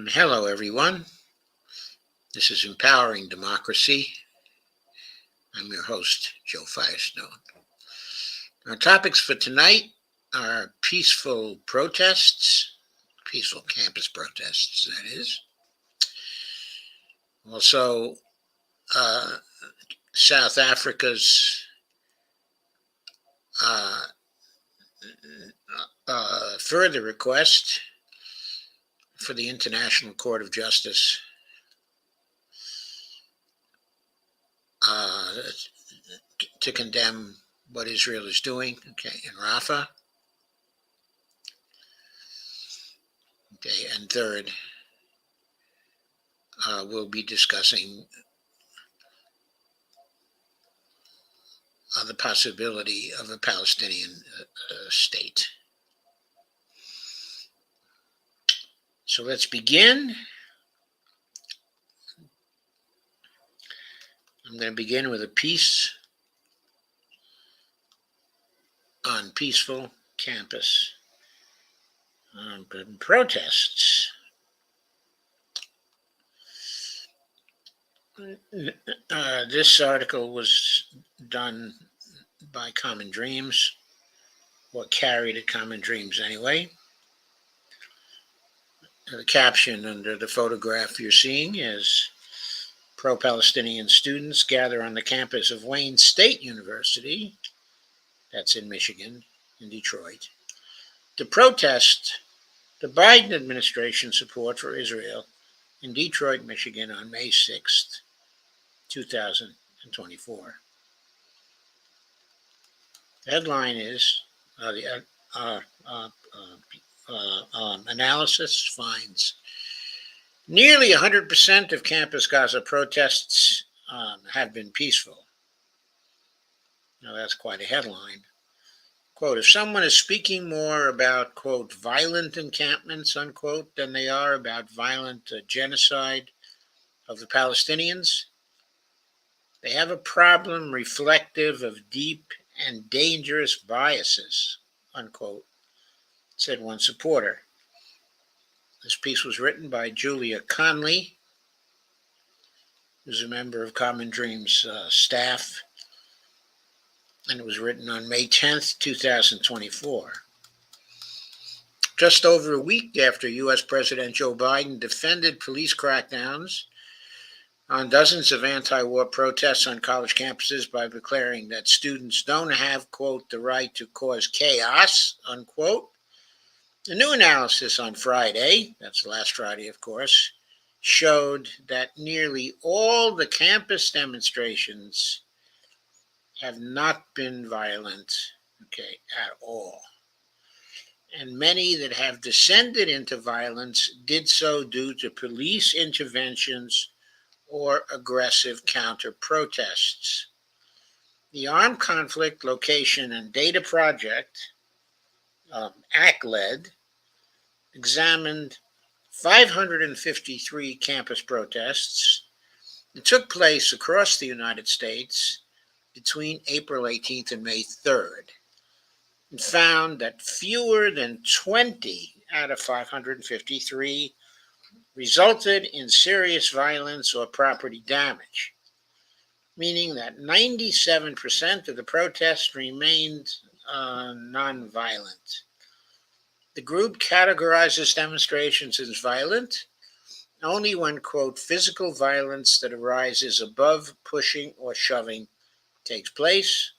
Hello, everyone. This is Empowering Democracy. I'm your host, Joe Firestone. Our topics for tonight are peaceful protests, peaceful campus protests, that is. Also, South Africa's further request for the International Court of Justice to condemn what Israel is doing, in Rafah. And third, we'll be discussing the possibility of a Palestinian state. So let's begin. I'm going to begin with a piece on peaceful campus protests. This article was done by Common Dreams, or carried at Common Dreams anyway. The caption under the photograph you're seeing is pro-Palestinian students gather on the campus of Wayne State University, that's in Michigan, in Detroit, to protest the Biden administration's support for Israel in Detroit, Michigan on May 6th, 2024. The headline is analysis finds nearly 100% of Campus Gaza protests have been peaceful. Now that's quite a headline. Quote, if someone is speaking more about, quote, violent encampments, unquote, than they are about violent genocide of the Palestinians, they have a problem reflective of deep and dangerous biases, unquote, said one supporter. This piece was written by Julia Conley, who's a member of Common Dreams staff, and it was written on May 10th, 2024. Just over a week after U.S. President Joe Biden defended police crackdowns on dozens of anti-war protests on college campuses by declaring that students don't have, quote, the right to cause chaos, unquote, a new analysis on Friday, that's last Friday, of course, showed that nearly all the campus demonstrations have not been violent, at all. And many that have descended into violence did so due to police interventions or aggressive counter-protests. The Armed Conflict Location and Data Project, ACLED, examined 553 campus protests that took place across the United States between April 18th and May 3rd, and found that fewer than 20 out of 553 resulted in serious violence or property damage, meaning that 97% of the protests remained nonviolent. The group categorizes demonstrations as violent only when, quote, physical violence that arises above pushing or shoving takes place,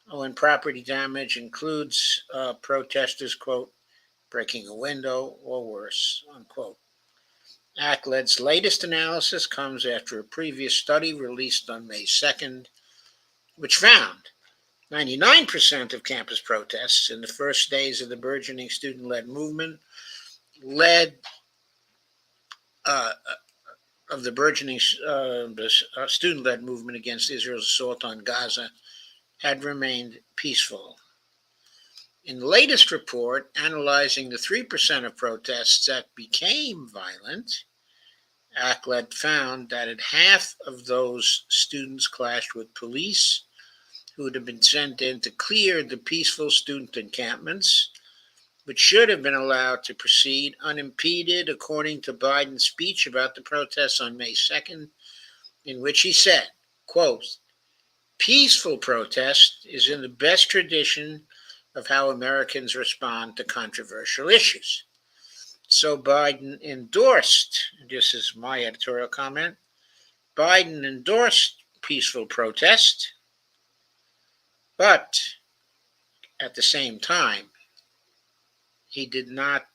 or when property damage includes protesters, quote, breaking a window or worse, unquote. ACLED's latest analysis comes after a previous study released on May 2nd, which found 99% of campus protests in the first days of the burgeoning student-led movement student-led movement against Israel's assault on Gaza had remained peaceful. In the latest report, analyzing the 3% of protests that became violent, ACLED found that at half of those students clashed with police who had been sent in to clear the peaceful student encampments, which should have been allowed to proceed unimpeded, according to Biden's speech about the protests on May 2nd, in which he said, quote, peaceful protest is in the best tradition of how Americans respond to controversial issues. So Biden endorsed, this is my editorial comment, Biden endorsed peaceful protest, but at the same time, he did not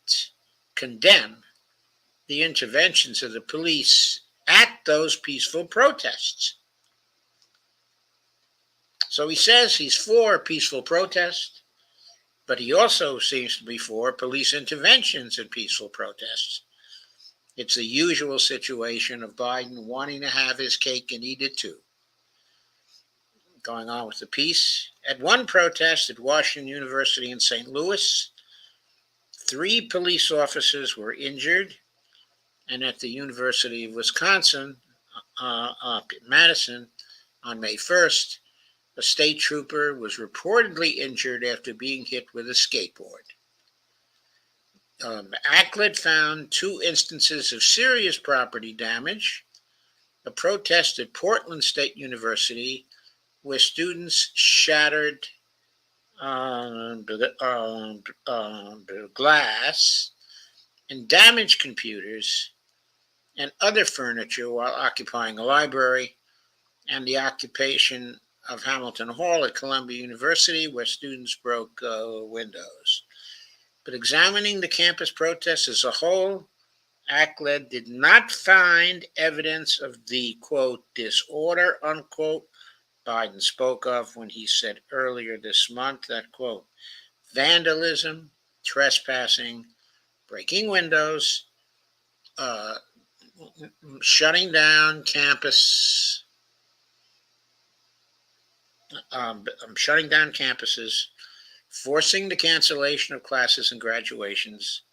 condemn the interventions of the police at those peaceful protests. So he says he's for peaceful protest, but he also seems to be for police interventions in peaceful protests. It's the usual situation of Biden wanting to have his cake and eat it too. Going on with the peace. At one protest at Washington University in St. Louis, 3 police officers were injured, and at the University of Wisconsin, Madison, on May 1st, a state trooper was reportedly injured after being hit with a skateboard. ACLED found 2 instances of serious property damage. A protest at Portland State University where students shattered glass and damaged computers and other furniture while occupying a library, and the occupation of Hamilton Hall at Columbia University where students broke windows. But examining the campus protests as a whole, ACLED did not find evidence of the, quote, disorder, unquote, Biden spoke of when he said earlier this month that, quote, vandalism, trespassing, breaking windows, shutting down campuses, forcing the cancellation of classes and graduations,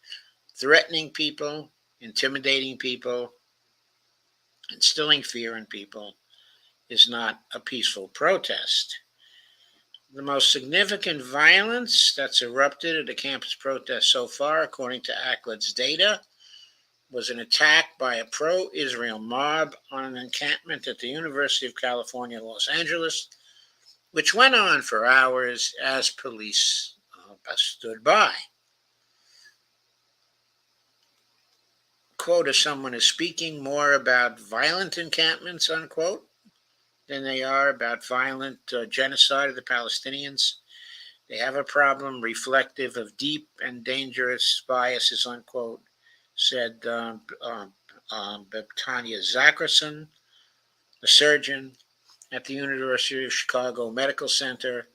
threatening people, intimidating people, instilling fear in people is not a peaceful protest. The most significant violence that's erupted at a campus protest so far, according to ACLED's data, was an attack by a pro-Israel mob on an encampment at the University of California, Los Angeles, which went on for hours as police stood by. Quote, as someone is speaking more about violent encampments, unquote, than they are about violent genocide of the Palestinians. They have a problem reflective of deep and dangerous biases, unquote, said Tanya Zacherson, a surgeon at the University of Chicago Medical Center,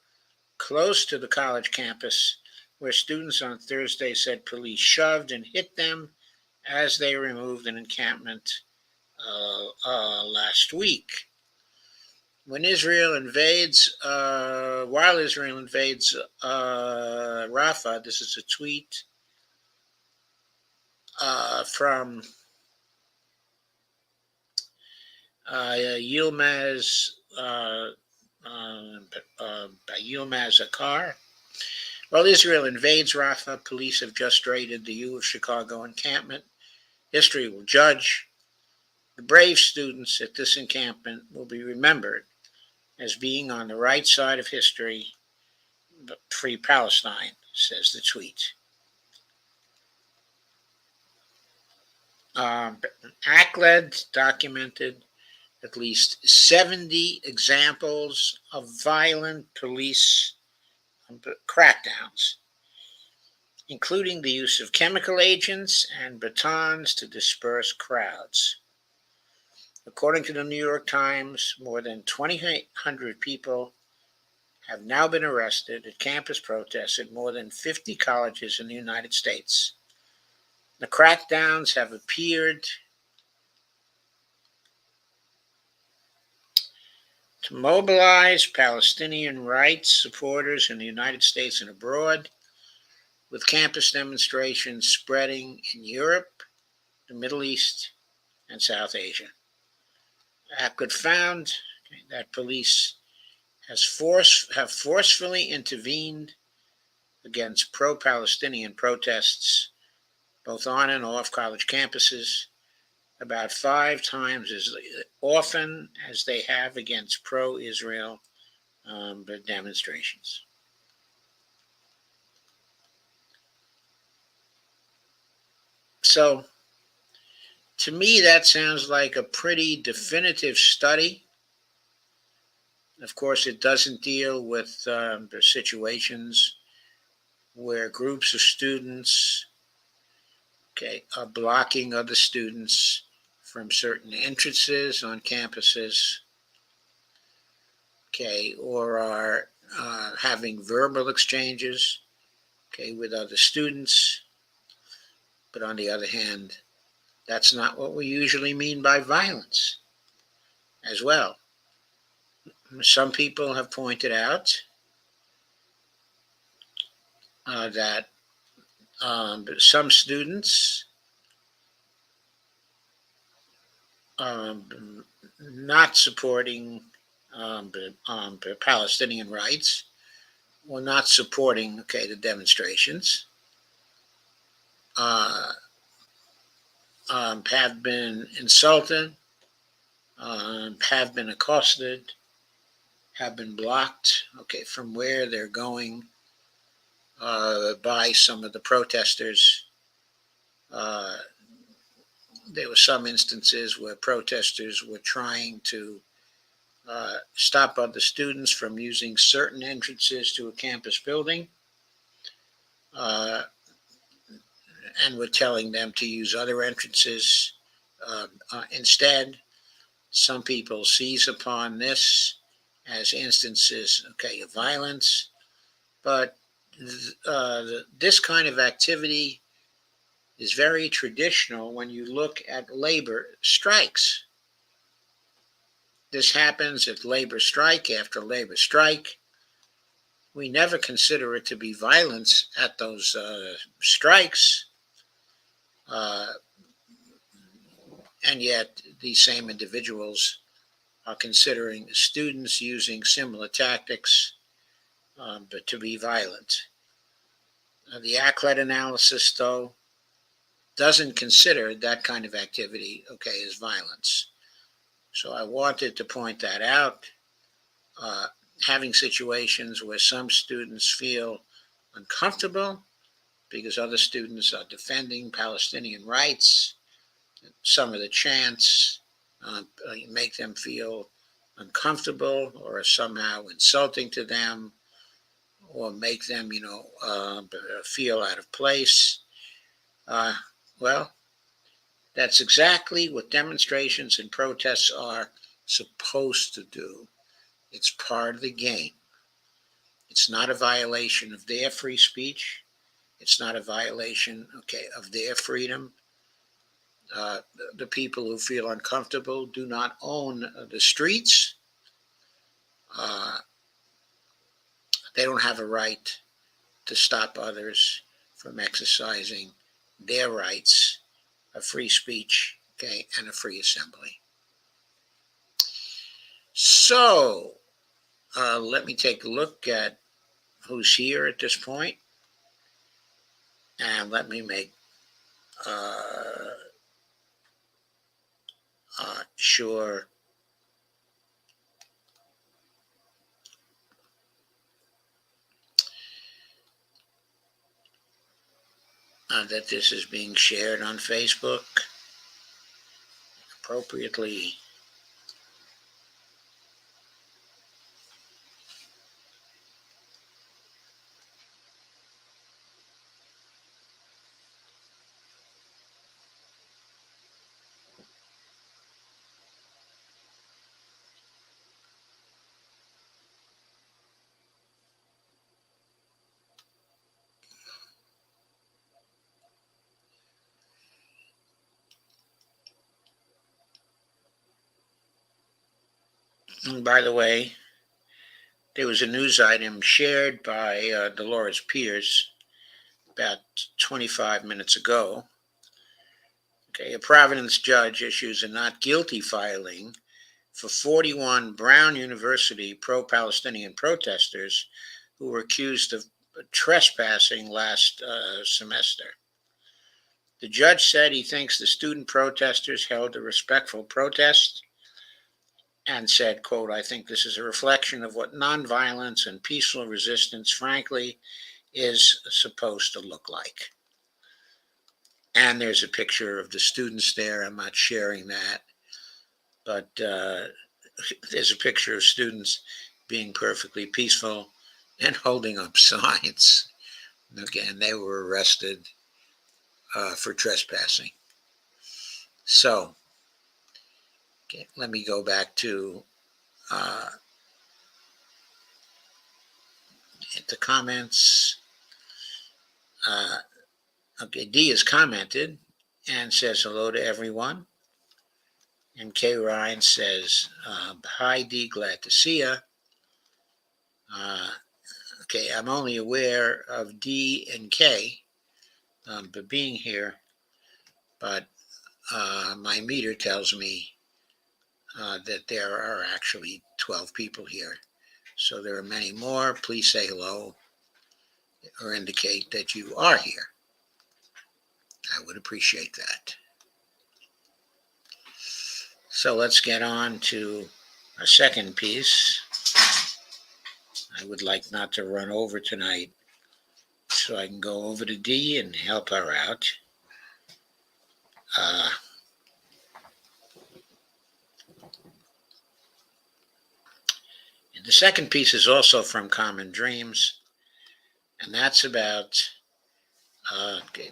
close to the college campus, where students on Thursday said police shoved and hit them as they removed an encampment last week. While Israel invades Rafah, this is a tweet from Yilmaz Akar. While Israel invades Rafah, police have just raided the U of Chicago encampment. History will judge. The brave students at this encampment will be remembered as being on the right side of history. Free Palestine, says the tweet. ACLED documented at least 70 examples of violent police crackdowns, including the use of chemical agents and batons to disperse crowds. According to the New York Times, more than 2,800 people have now been arrested at campus protests at more than 50 colleges in the United States. The crackdowns have appeared to mobilize Palestinian rights supporters in the United States and abroad, with campus demonstrations spreading in Europe, the Middle East, and South Asia. ACLED found that police have forcefully intervened against pro-Palestinian protests, both on and off college campuses, about 5 times as often as they have against pro-Israel demonstrations. So, to me, that sounds like a pretty definitive study. Of course, it doesn't deal with the situations where groups of students, are blocking other students from certain entrances on campuses, or are having verbal exchanges, with other students. But on the other hand, that's not what we usually mean by violence as well. Some people have pointed out that some students not supporting Palestinian rights or not supporting, the demonstrations, have been insulted, have been accosted, have been blocked, from where they're going by some of the protesters. There were some instances where protesters were trying to stop other students from using certain entrances to a campus building, and were telling them to use other entrances instead. Some people seize upon this as instances, of violence, but this kind of activity is very traditional when you look at labor strikes. This happens at labor strike after labor strike. We never consider it to be violence at those strikes, and yet these same individuals are considering students using similar tactics, but to be violent. The ACLED analysis, though, doesn't consider that kind of activity, as violence. So I wanted to point that out. Having situations where some students feel uncomfortable because other students are defending Palestinian rights, some of the chants make them feel uncomfortable or are somehow insulting to them or make them, feel out of place. Well, that's exactly what demonstrations and protests are supposed to do. It's part of the game. It's not a violation of their free speech. It's not a violation, of their freedom. The people who feel uncomfortable do not own the streets. They don't have a right to stop others from exercising their rights of free speech, and a free assembly. So let me take a look at who's here at this point, and let me make sure that this is being shared on Facebook appropriately. And by the way, there was a news item shared by Dolores Pierce about 25 minutes ago. A Providence judge issues a not guilty filing for 41 Brown University pro-Palestinian protesters who were accused of trespassing last semester. The judge said he thinks the student protesters held a respectful protest and said, quote, I think this is a reflection of what nonviolence and peaceful resistance, frankly, is supposed to look like. And there's a picture of the students there. I'm not sharing that, but there's a picture of students being perfectly peaceful and holding up signs. Again, they were arrested for trespassing. So, okay, let me go back to the comments. Okay, D has commented and says hello to everyone. And K. Ryan says, hi, D, glad to see you. Okay, I'm only aware of D and K but being here, but my meter tells me that there are actually 12 people here. So there are many more. Please say hello or indicate that you are here. I would appreciate that. So let's get on to our second piece. I would like not to run over tonight, so I can go over to D and help her out. And the second piece is also from Common Dreams, and that's about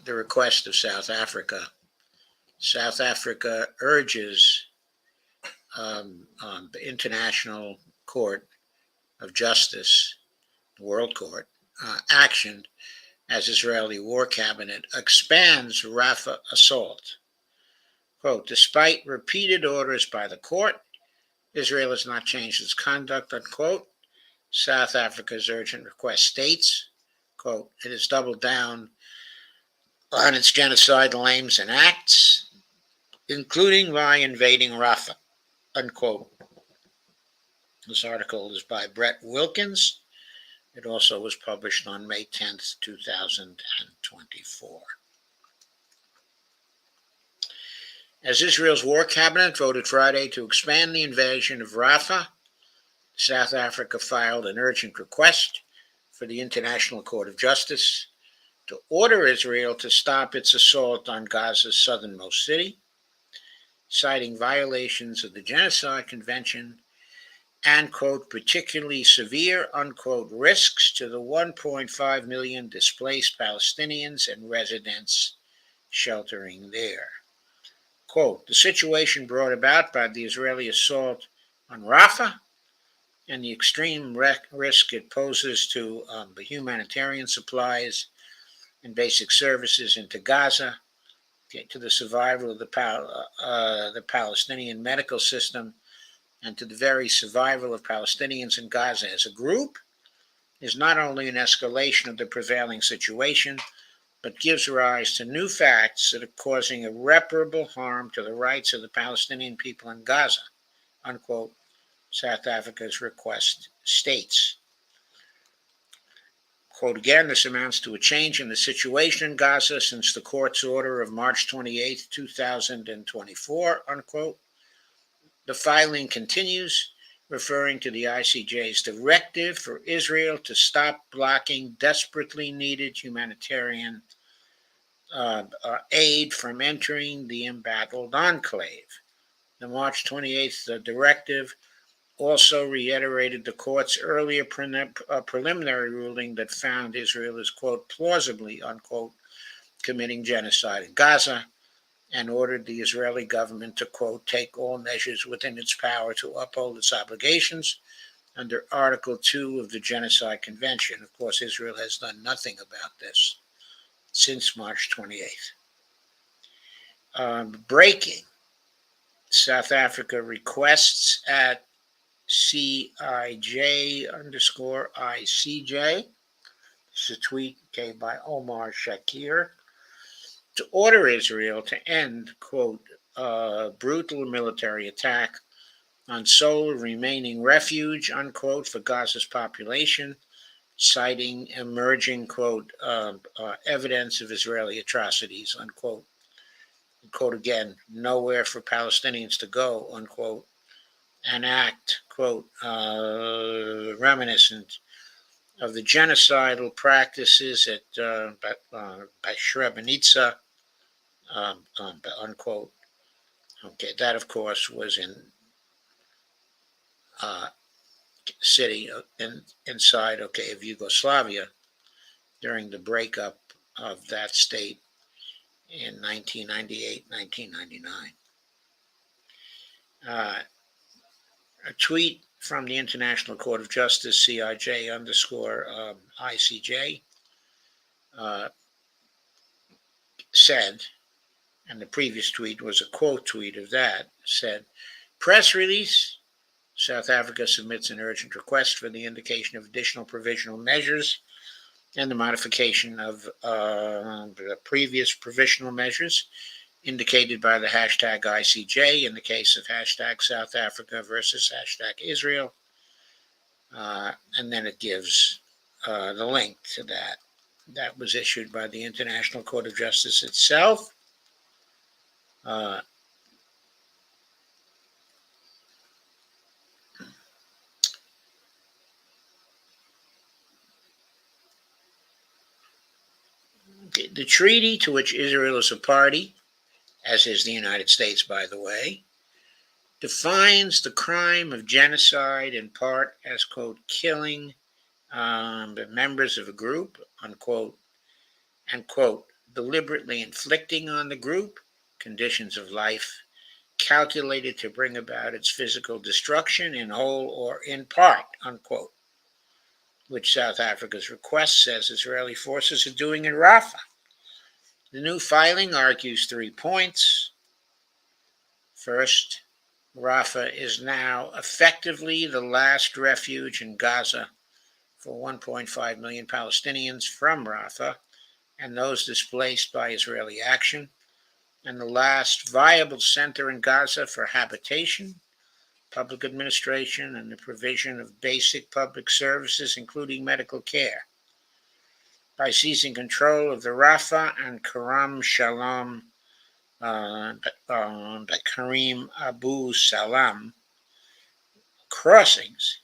the request of South Africa. South Africa urges the International Court of Justice, the World Court, action as Israeli War Cabinet expands Rafah assault. Quote, despite repeated orders by the court, Israel has not changed its conduct, unquote. South Africa's urgent request states, quote, it has doubled down on its genocidal aims and acts, including by invading Rafah, unquote. This article is by Brett Wilkins. It also was published on May 10th, 2024. As Israel's war cabinet voted Friday to expand the invasion of Rafah, South Africa filed an urgent request for the International Court of Justice to order Israel to stop its assault on Gaza's southernmost city, citing violations of the Genocide Convention and, quote, particularly severe, unquote, risks to the 1.5 million displaced Palestinians and residents sheltering there. Quote, the situation brought about by the Israeli assault on Rafah and the extreme risk it poses to the humanitarian supplies and basic services into Gaza, to the survival of the Palestinian medical system, and to the very survival of Palestinians in Gaza as a group, is not only an escalation of the prevailing situation, but gives rise to new facts that are causing irreparable harm to the rights of the Palestinian people in Gaza, unquote, South Africa's request states. Quote again, this amounts to a change in the situation in Gaza since the court's order of March 28, 2024, unquote. The filing continues, referring to the ICJ's directive for Israel to stop blocking desperately needed humanitarian aid from entering the embattled enclave. The March 28th directive also reiterated the court's earlier preliminary ruling that found Israel is, quote, plausibly, unquote, committing genocide in Gaza, and ordered the Israeli government to, quote, take all measures within its power to uphold its obligations under Article 2 of the Genocide Convention. Of course, Israel has done nothing about this since March 28th. Breaking. South Africa requests at CIJ_ICJ. This is a tweet by Omar Shakir, to order Israel to end, quote, brutal military attack on sole remaining refuge, unquote, for Gaza's population citing emerging, quote, evidence of Israeli atrocities, unquote. Quote again, nowhere for Palestinians to go, unquote, an act, quote, reminiscent of the genocidal practices at Srebrenica, unquote. Okay, that of course was in city inside, okay, of Yugoslavia during the breakup of that state in 1998, 1999. A tweet from the International Court of Justice, CIJ underscore ICJ, said, and the previous tweet was a quote tweet of that, said, press release, South Africa submits an urgent request for the indication of additional provisional measures and the modification of the previous provisional measures indicated by the hashtag ICJ in the case of hashtag South Africa versus hashtag Israel. And then it gives the link to that. That was issued by the International Court of Justice itself. The treaty to which Israel is a party, as is the United States, by the way, defines the crime of genocide in part as, quote, killing members of a group, unquote, and, quote, deliberately inflicting on the group conditions of life calculated to bring about its physical destruction in whole or in part, unquote, which South Africa's request says Israeli forces are doing in Rafah. The new filing argues 3 points. First, Rafah is now effectively the last refuge in Gaza for 1.5 million Palestinians from Rafah and those displaced by Israeli action, and the last viable center in Gaza for habitation, public administration, and the provision of basic public services, including medical care. By seizing control of the Rafah and Karam Shalom, the Karim Abu Salam crossings,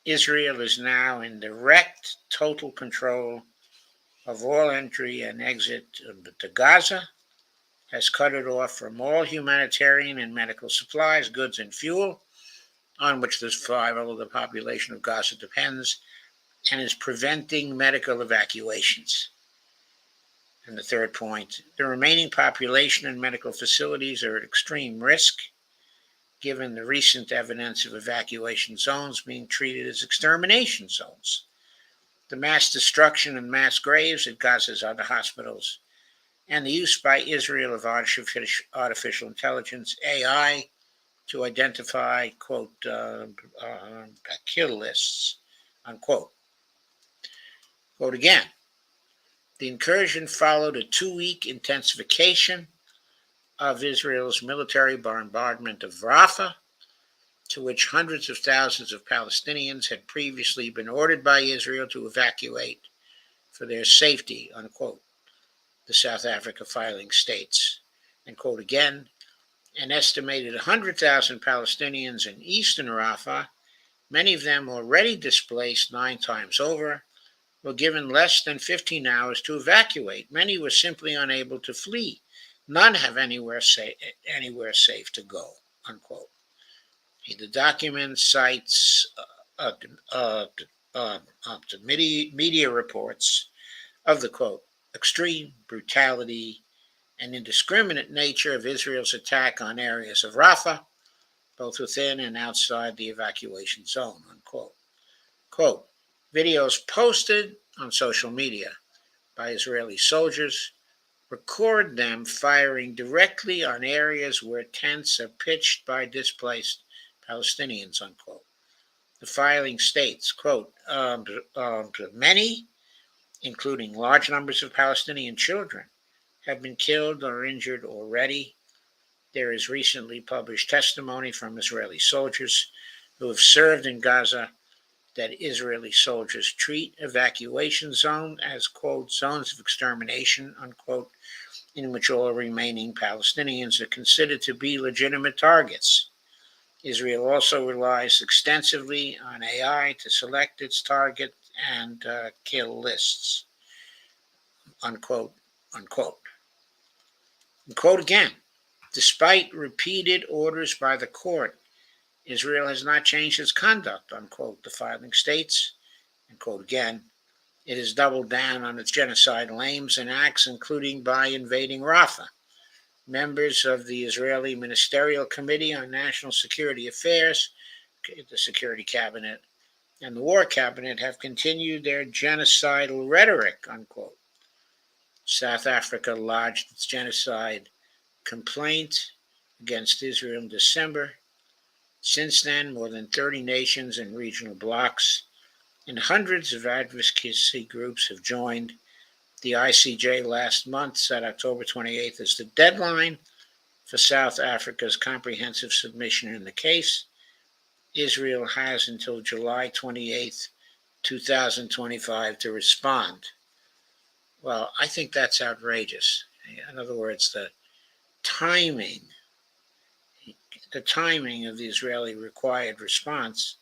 Israel is now in direct total control of all entry and exit to Gaza, has cut it off from all humanitarian and medical supplies, goods, and fuel, on which the survival of the population of Gaza depends, and is preventing medical evacuations. And the third point, the remaining population and medical facilities are at extreme risk, given the recent evidence of evacuation zones being treated as extermination zones, the mass destruction and mass graves at Gaza's other hospitals, and the use by Israel of artificial intelligence, AI, to identify, quote, kill lists, unquote. Quote again, the incursion followed a 2-week intensification of Israel's military bombardment of Rafah, to which hundreds of thousands of Palestinians had previously been ordered by Israel to evacuate for their safety, unquote, the South Africa filing states. And quote again, an estimated 100,000 Palestinians in eastern Rafah, many of them already displaced 9 times over, were given less than 15 hours to evacuate. Many were simply unable to flee. None have anywhere safe to go, unquote. The document cites media reports of the, quote, extreme brutality and indiscriminate nature of Israel's attack on areas of Rafah, both within and outside the evacuation zone, unquote. Quote, videos posted on social media by Israeli soldiers record them firing directly on areas where tents are pitched by displaced Palestinians, unquote. The filing states, quote, many, including large numbers of Palestinian children, have been killed or injured already. There is recently published testimony from Israeli soldiers who have served in Gaza that Israeli soldiers treat evacuation zones as, quote, zones of extermination, unquote, in which all remaining Palestinians are considered to be legitimate targets. Israel also relies extensively on AI to select its target and kill lists, unquote, unquote. And quote again, despite repeated orders by the court, Israel has not changed its conduct, unquote, the filing states. And quote again, it has doubled down on its genocidal aims and acts, including by invading Rafah. Members of the Israeli Ministerial Committee on National Security Affairs, the Security Cabinet, and the War Cabinet have continued their genocidal rhetoric, unquote. South Africa lodged its genocide complaint against Israel in December. Since then, more than 30 nations and regional blocs and hundreds of advocacy groups have joined. The ICJ last month set October 28th as the deadline for South Africa's comprehensive submission in the case. Israel has until July 28th, 2025 to respond. Well, I think that's outrageous. In other words, the timing of the Israeli required response,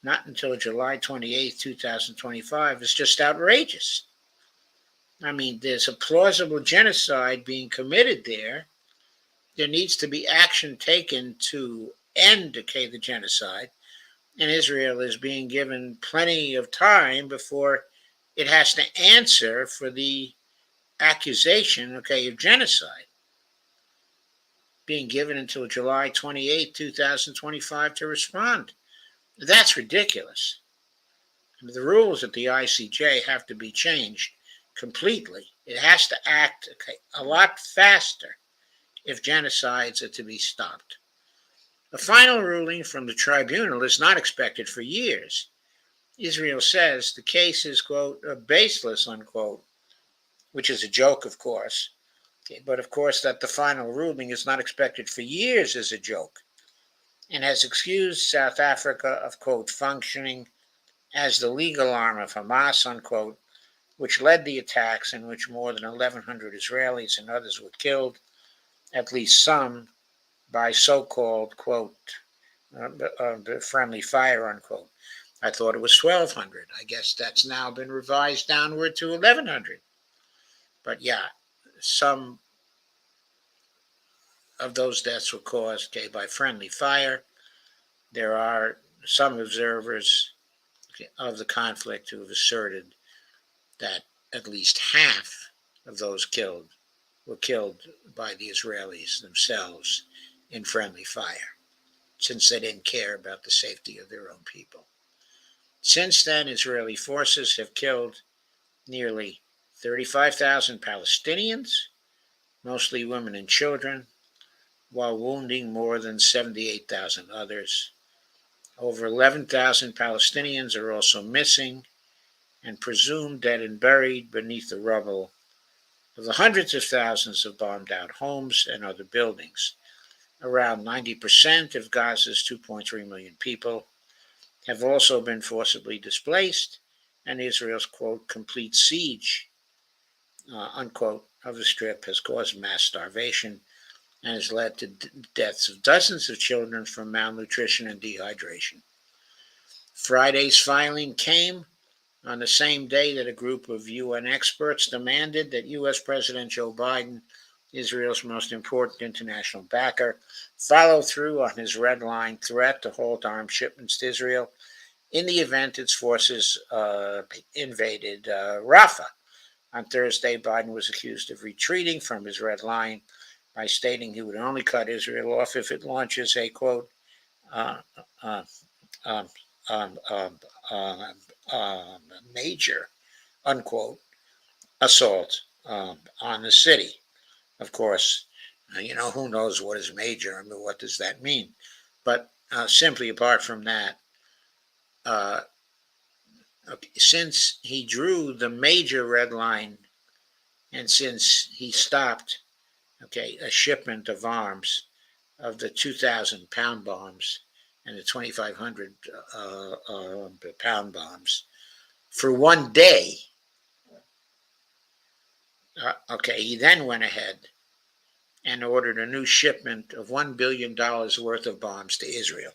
not until July 28th, 2025, is just outrageous. I mean, there's a plausible genocide being committed there. There needs to be action taken to end the genocide, and Israel is being given plenty of time before it has to answer for the accusation, of genocide. Being given until July 28, 2025 to respond. That's ridiculous. The rules at the ICJ have to be changed completely. It has to act a lot faster if genocides are to be stopped. A final ruling from the tribunal is not expected for years. Israel says the case is, quote, baseless, unquote, which is a joke, of course. But of course, that the final ruling is not expected for years is a joke, and has excused South Africa of, quote, functioning as the legal arm of Hamas, unquote, which led the attacks in which more than 1,100 Israelis and others were killed, at least some by so-called, quote, friendly fire, unquote. I thought it was 1,200. I guess that's now been revised downward to 1,100. But yeah, some of those deaths were caused by friendly fire. There are some observers of the conflict who have asserted that at least half of those killed were killed by the Israelis themselves in friendly fire, since they didn't care about the safety of their own people. Since then, Israeli forces have killed nearly 35,000 Palestinians, mostly women and children, while wounding more than 78,000 others. Over 11,000 Palestinians are also missing and presumed dead and buried beneath the rubble of the hundreds of thousands of bombed-out homes and other buildings. Around 90% of Gaza's 2.3 million people have also been forcibly displaced, and Israel's, quote, complete siege, unquote, of the Strip has caused mass starvation and has led to deaths of dozens of children from malnutrition and dehydration. Friday's filing came on the same day that a group of UN experts demanded that U.S. President Joe Biden, Israel's most important international backer, follow through on his red line threat to halt arms shipments to Israel in the event its forces invaded Rafah. On Thursday, Biden was accused of retreating from his red line by stating he would only cut Israel off if it launches a, quote, major, unquote, assault on the city. Of course, who knows what is major? I mean, what does that mean? But simply apart from that, since he drew the major red line and since he stopped, a shipment of arms of the 2,000-pound bombs and the 2,500 pound bombs for one day. Okay, he then went ahead and ordered a new shipment of $1 billion worth of bombs to Israel.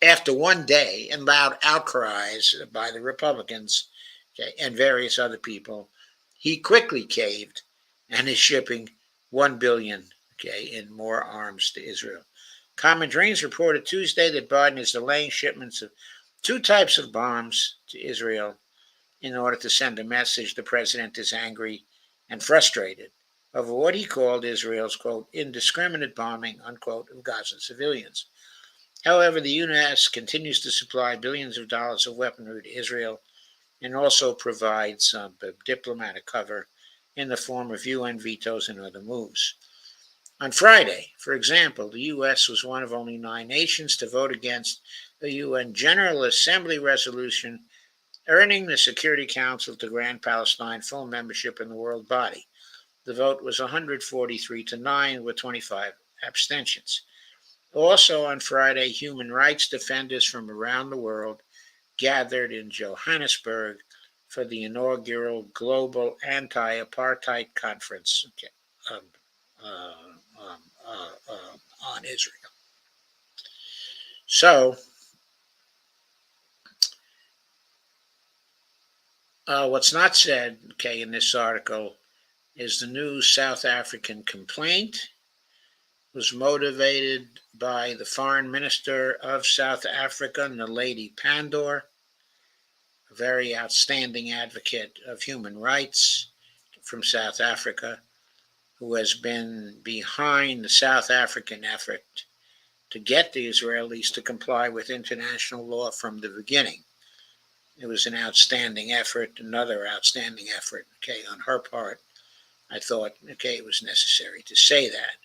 After one day, and loud outcries by the Republicans, okay, and various other people, he quickly caved and is shipping $1 billion, okay, in more arms to Israel. Common Dreams reported Tuesday that Biden is delaying shipments of two types of bombs to Israel in order to send a message the president is angry and frustrated over what he called Israel's, quote, indiscriminate bombing, unquote, of Gaza civilians. However, the U.S. continues to supply billions of dollars of weaponry to Israel and also provides diplomatic cover in the form of UN vetoes and other moves. On Friday, for example, the U.S. was one of only 9 nations to vote against the UN General Assembly resolution earning the Security Council to grant Palestine full membership in the world body. The vote was 143 to 9 with 25 abstentions. Also on Friday, human rights defenders from around the world gathered in Johannesburg for the inaugural Global Anti-Apartheid Conference on Israel. So, what's not said, okay, in this article is the new South African complaint was motivated by the foreign minister of South Africa, Naledi Pandor, a very outstanding advocate of human rights from South Africa, who has been behind the South African effort to get the Israelis to comply with international law from the beginning. It was an outstanding effort, another outstanding effort, okay, on her part. I thought, okay, it was necessary to say that.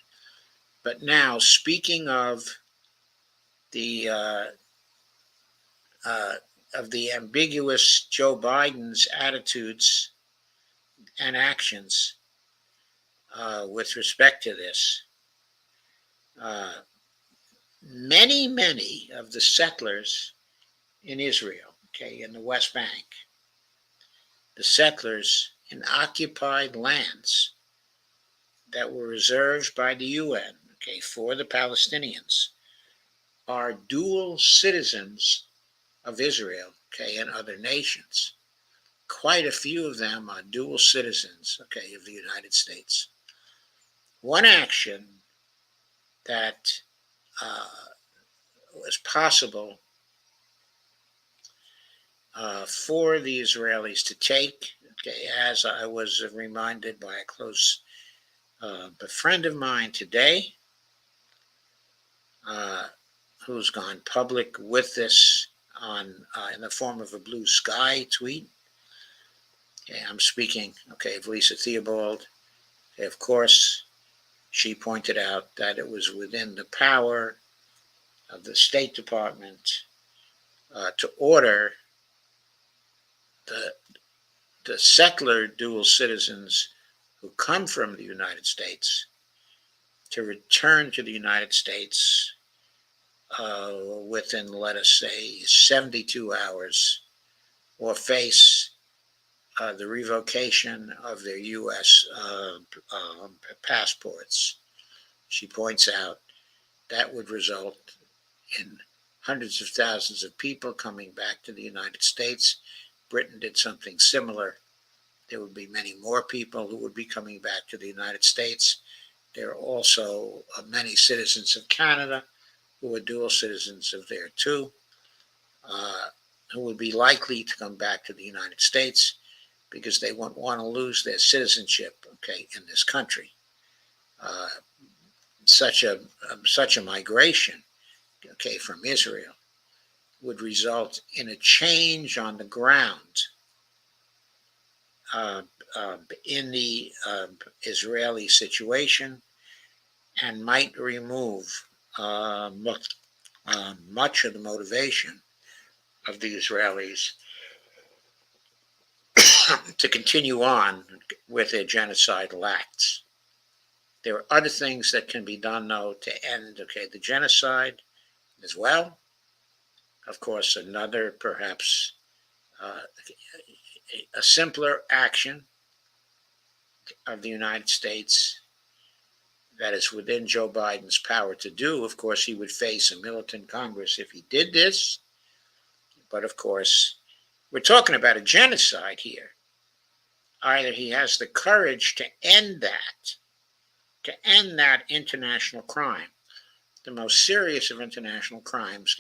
But now, speaking of the ambiguous Joe Biden's attitudes and actions with respect to this, many of the settlers in Israel, okay, in the West Bank, the settlers in occupied lands that were reserved by the UN, okay, for the Palestinians, are dual citizens of Israel, okay, and other nations. Quite a few of them are dual citizens, okay, of the United States. One action that was possible for the Israelis to take, okay, as I was reminded by a close friend of mine today, who's gone public with this in the form of a blue sky tweet. Okay, I'm speaking, okay, of Lisa Theobald. Okay, of course, she pointed out that it was within the power of the State Department to order the settler dual citizens who come from the United States to return to the United States within, let us say, 72 hours or face the revocation of their U.S. Passports. She points out that would result in hundreds of thousands of people coming back to the United States. Britain did something similar. There would be many more people who would be coming back to the United States. There are also many citizens of Canada who are dual citizens of there too, who would be likely to come back to the United States because they won't want to lose their citizenship, okay, in this country. Such a migration, okay, from Israel would result in a change on the ground in the Israeli situation and might remove much of the motivation of the Israelis to continue on with their genocidal acts. There are other things that can be done, though, to end, okay, the genocide. as well. Of course, another perhaps a simpler action of the United States that is within Joe Biden's power to do. Of course, he would face a militant Congress if he did this. But of course, we're talking about a genocide here. Either he has the courage to end that international crime, the most serious of international crimes,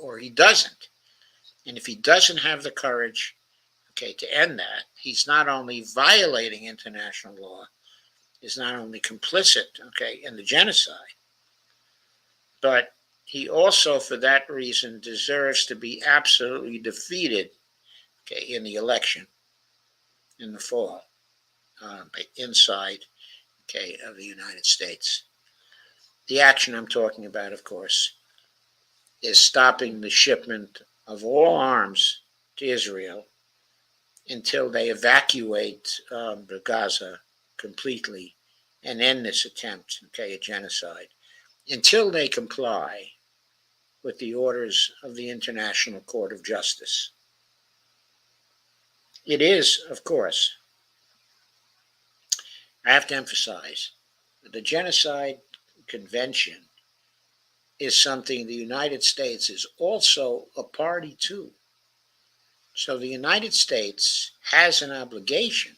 or he doesn't. And if he doesn't have the courage, to end that, he's not only violating international law, is not only complicit, in the genocide, but he also, for that reason, deserves to be absolutely defeated, in the election in the fall, inside, of the United States. The action I'm talking about, of course, is stopping the shipment of all arms to Israel until they evacuate Gaza completely and end this attempt, at genocide, until they comply with the orders of the International Court of Justice. It is, of course, I have to emphasize, that the Genocide Convention is something the United States is also a party to. So the United States has an obligation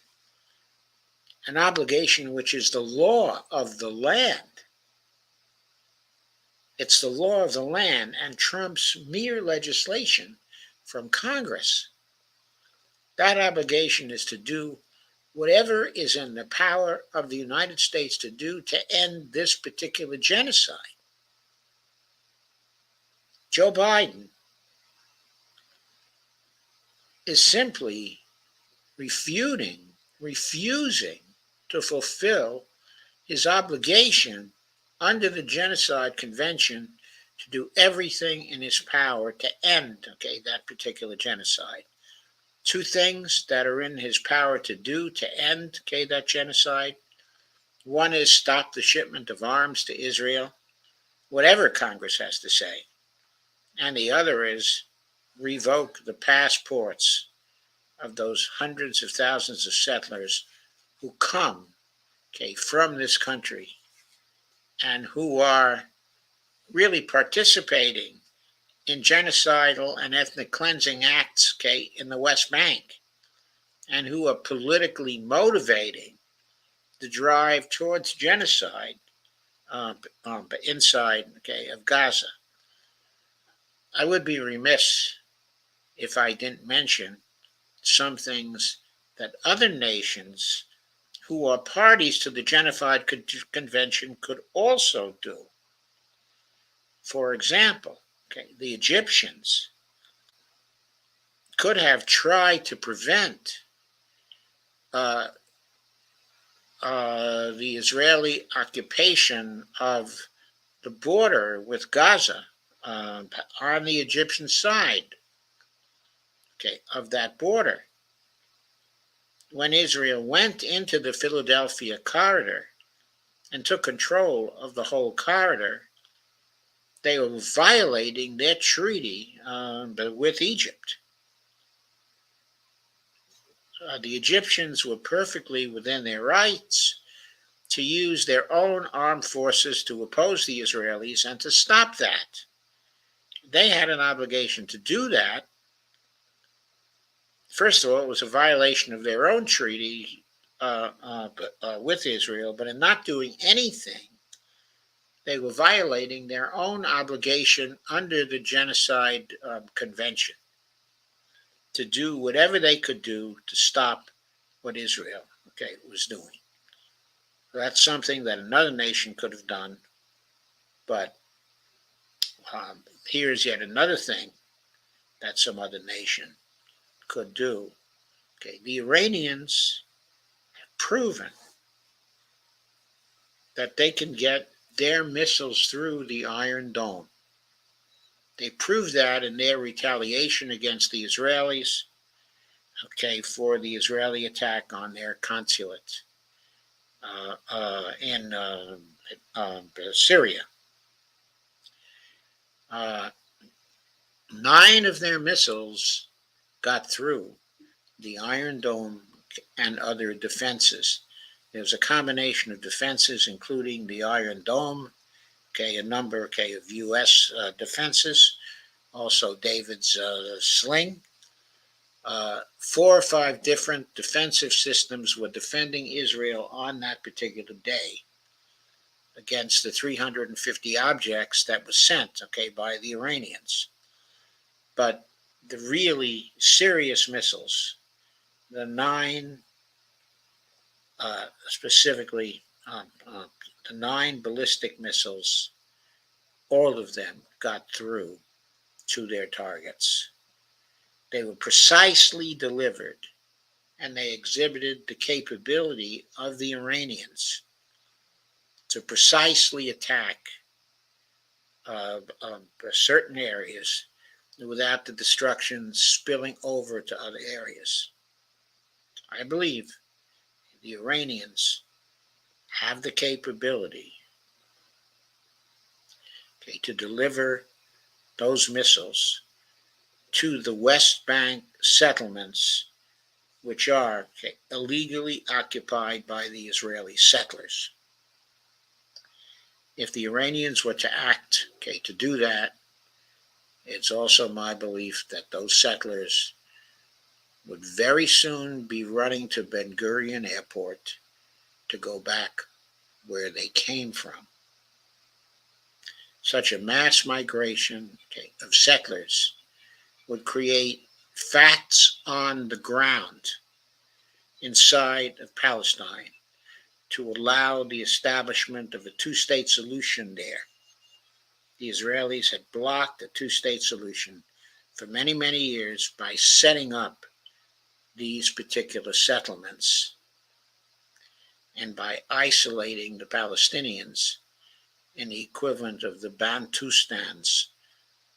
which is the law of the land. It's the law of the land and trumps mere legislation from Congress. That obligation is to do whatever is in the power of the United States to do to end this particular genocide. Joe Biden is simply refusing to fulfill his obligation under the Genocide Convention to do everything in his power to end, that particular genocide. Two things that are in his power to do to end, that genocide. One is stop the shipment of arms to Israel, whatever Congress has to say. And the other is revoke the passports of those hundreds of thousands of settlers who come, from this country and who are really participating in genocidal and ethnic cleansing acts, in the West Bank, and who are politically motivating the drive towards genocide inside, of Gaza. I would be remiss if I didn't mention some things that other nations who are parties to the Genocide Convention could also do. For example, the Egyptians could have tried to prevent the Israeli occupation of the border with Gaza on the Egyptian side, of that border. When Israel went into the Philadelphia corridor and took control of the whole corridor, they were violating their treaty with Egypt. The Egyptians were perfectly within their rights to use their own armed forces to oppose the Israelis and to stop that. They had an obligation to do that. First of all, it was a violation of their own treaty with Israel, but in not doing anything, they were violating their own obligation under the Genocide Convention to do whatever they could do to stop what Israel, was doing. That's something that another nation could have done, but here's yet another thing that some other nation could do. The Iranians have proven that they can get their missiles through the Iron Dome. They proved that in their retaliation against the Israelis, for the Israeli attack on their consulate in Syria. Uh, 9 of their missiles got through the Iron Dome and other defenses. There's a combination of defenses, including the Iron Dome, a number of U.S. Defenses, also David's sling. 4 or 5 different defensive systems were defending Israel on that particular day against the 350 objects that was sent, by the Iranians. But the really serious missiles, the 9, specifically the 9 ballistic missiles, all of them got through to their targets. They were precisely delivered, and they exhibited the capability of the Iranians to precisely attack certain areas without the destruction spilling over to other areas. I believe the Iranians have the capability to deliver those missiles to the West Bank settlements, which are illegally occupied by the Israeli settlers. If the Iranians were to act to do that, it's also my belief that those settlers would very soon be running to Ben Gurion Airport to go back where they came from. Such a mass migration of settlers would create facts on the ground inside of Palestine to allow the establishment of a 2-state solution there. The Israelis had blocked a 2-state solution for many, many years by setting up these particular settlements and by isolating the Palestinians in the equivalent of the Bantustans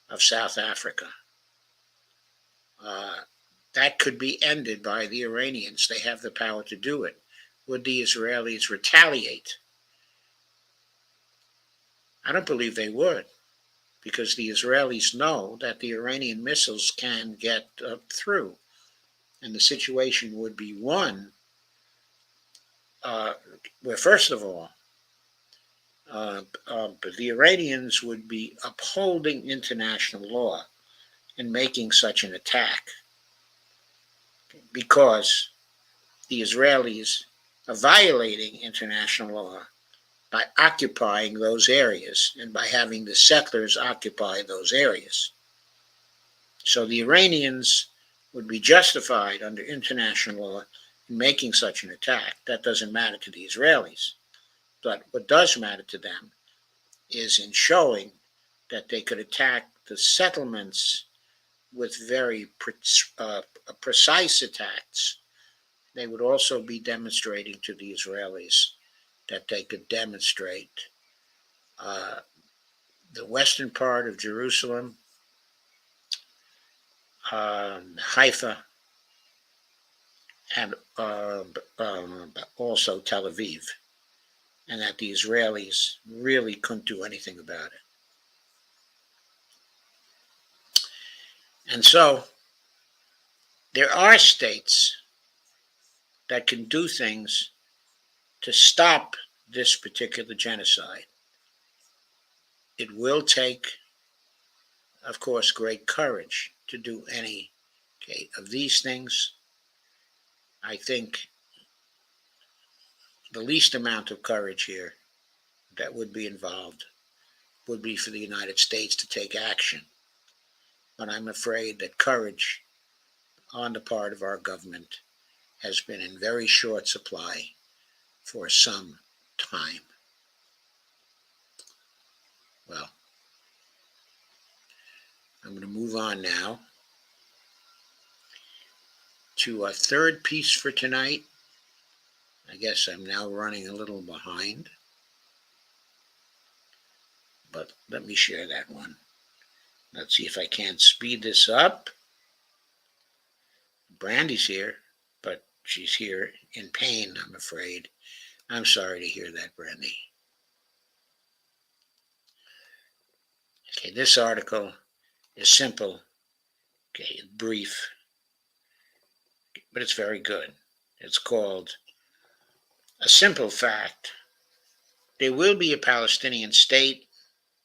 of South Africa. That could be ended by the Iranians. They have the power to do it. Would the Israelis retaliate? I don't believe they would, because the Israelis know that the Iranian missiles can get through. And the situation would be one where, first of all, the Iranians would be upholding international law in making such an attack, because the Israelis are violating international law by occupying those areas and by having the settlers occupy those areas. So the Iranians would be justified under international law in making such an attack. That doesn't matter to the Israelis. But what does matter to them is in showing that they could attack the settlements with very precise attacks. They would also be demonstrating to the Israelis that they could demonstrate the western part of Jerusalem, Haifa, and also Tel Aviv, and that the Israelis really couldn't do anything about it. And so there are states that can do things to stop this particular genocide. It will take, of course, great courage to do any of these things. I think the least amount of courage here that would be involved would be for the United States to take action. But I'm afraid that courage on the part of our government has been in very short supply for some time. Well, I'm going to move on now to our third piece for tonight. I guess I'm now running a little behind, but let me share that one. Let's see if I can't speed this up. Brandy's here, but she's here in pain, I'm afraid. I'm sorry to hear that, Brandy. Okay, this article is simple, okay, brief, but it's very good. It's called A Simple Fact. There will be a Palestinian state,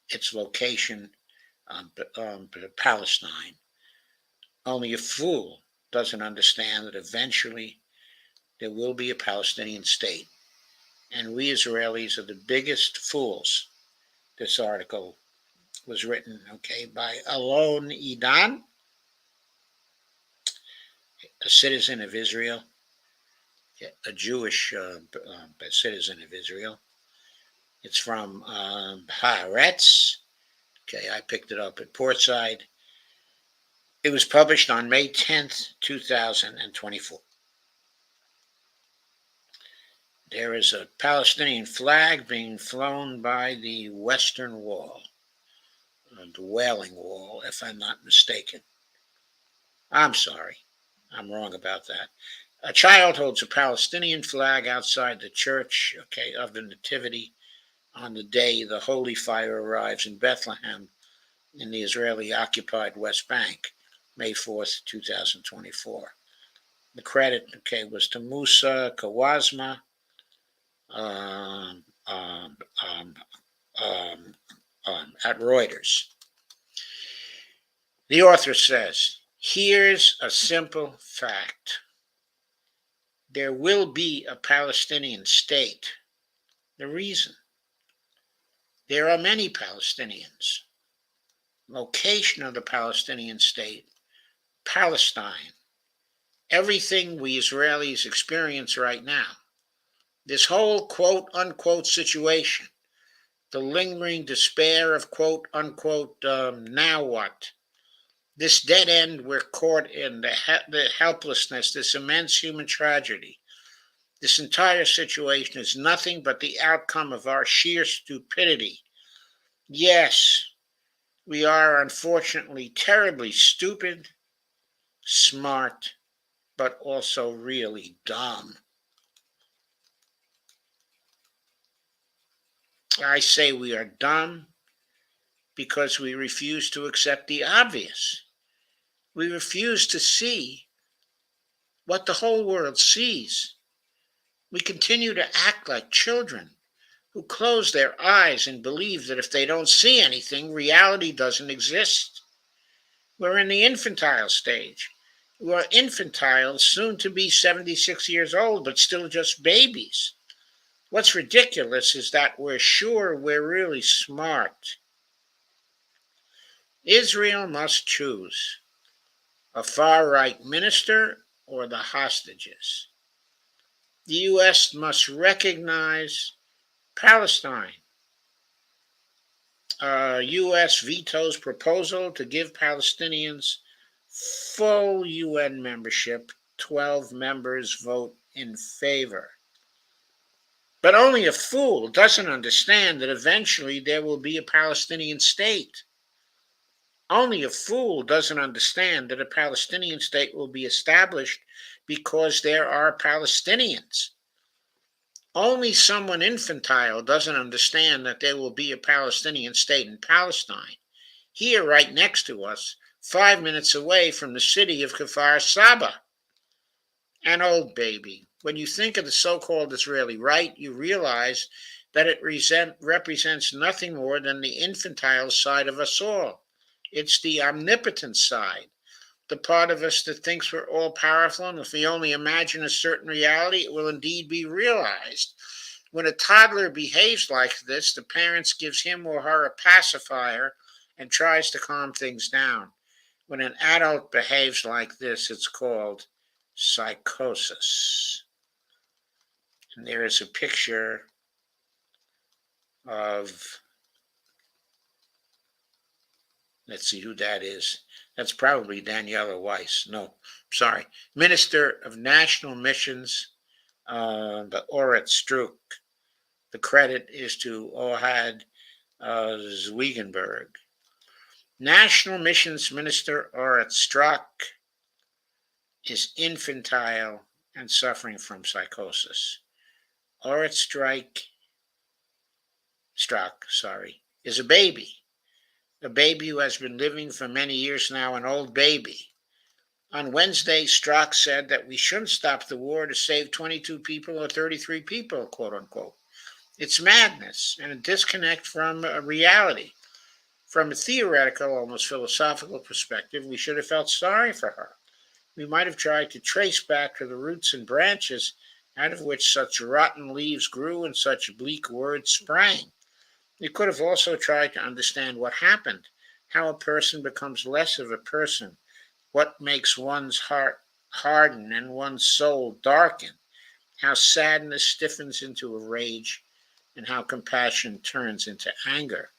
its location, Palestine. Only a fool doesn't understand that eventually there will be a Palestinian state. And we Israelis are the biggest fools. This article was written, okay, by Alon Idan, a citizen of Israel, a Jewish citizen of Israel. It's from Haaretz. Okay, I picked it up at Portside. It was published on May 10th, 2024. There is a Palestinian flag being flown by the Western Wall, the Wailing Wall, if I'm not mistaken. I'm sorry, I'm wrong about that. A child holds a Palestinian flag outside the church, okay, of the Nativity on the day the Holy Fire arrives in Bethlehem in the Israeli-occupied West Bank, May 4th, 2024. The credit, okay, was to Musa Kawasma, um, um, um, at Reuters. The author says, here's a simple fact. There will be a Palestinian state. The reason? There are many Palestinians. Location of the Palestinian state, Palestine. Everything we Israelis experience right now. This whole quote unquote situation, the lingering despair of quote unquote now what? This dead end we're caught in, the helplessness, this immense human tragedy. This entire situation is nothing but the outcome of our sheer stupidity. Yes, we are unfortunately terribly stupid, smart, but also really dumb. I say we are dumb because we refuse to accept the obvious. We refuse to see what the whole world sees. We continue to act like children who close their eyes and believe that if they don't see anything, reality doesn't exist. We're in the infantile stage. We're infantile, soon to be 76 years old, but still just babies. What's ridiculous is that we're sure we're really smart. Israel must choose a far-right minister or the hostages. The U.S. must recognize Palestine. U.S. vetoes proposal to give Palestinians full UN membership. 12 members vote in favor. But only a fool doesn't understand that eventually there will be a Palestinian state. Only a fool doesn't understand that a Palestinian state will be established because there are Palestinians. Only someone infantile doesn't understand that there will be a Palestinian state in Palestine, here right next to us, 5 minutes away from the city of Kfar Saba. An old baby. When you think of the so-called Israeli right, you realize that it represents nothing more than the infantile side of us all. It's the omnipotent side, the part of us that thinks we're all powerful, and if we only imagine a certain reality, it will indeed be realized. When a toddler behaves like this, the parents gives him or her a pacifier and tries to calm things down. When an adult behaves like this, it's called psychosis. And there is a picture of, let's see who that is. That's probably Daniela Weiss. No, sorry. Minister of National Missions, the Oret Struk. The credit is to Ohad Zwigenberg. National Missions Minister Oret Struk is infantile and suffering from psychosis. Oret Struk, is a baby. a baby who has been living for many years now, an old baby. On Wednesday, Strzok said that we shouldn't stop the war to save 22 people or 33 people, quote unquote. It's madness and a disconnect from reality. From a theoretical, almost philosophical perspective, we should have felt sorry for her. We might have tried to trace back to the roots and branches out of which such rotten leaves grew and such bleak words sprang. We could have also tried to understand what happened, how a person becomes less of a person, what makes one's heart harden and one's soul darken, how sadness stiffens into a rage, and how compassion turns into anger.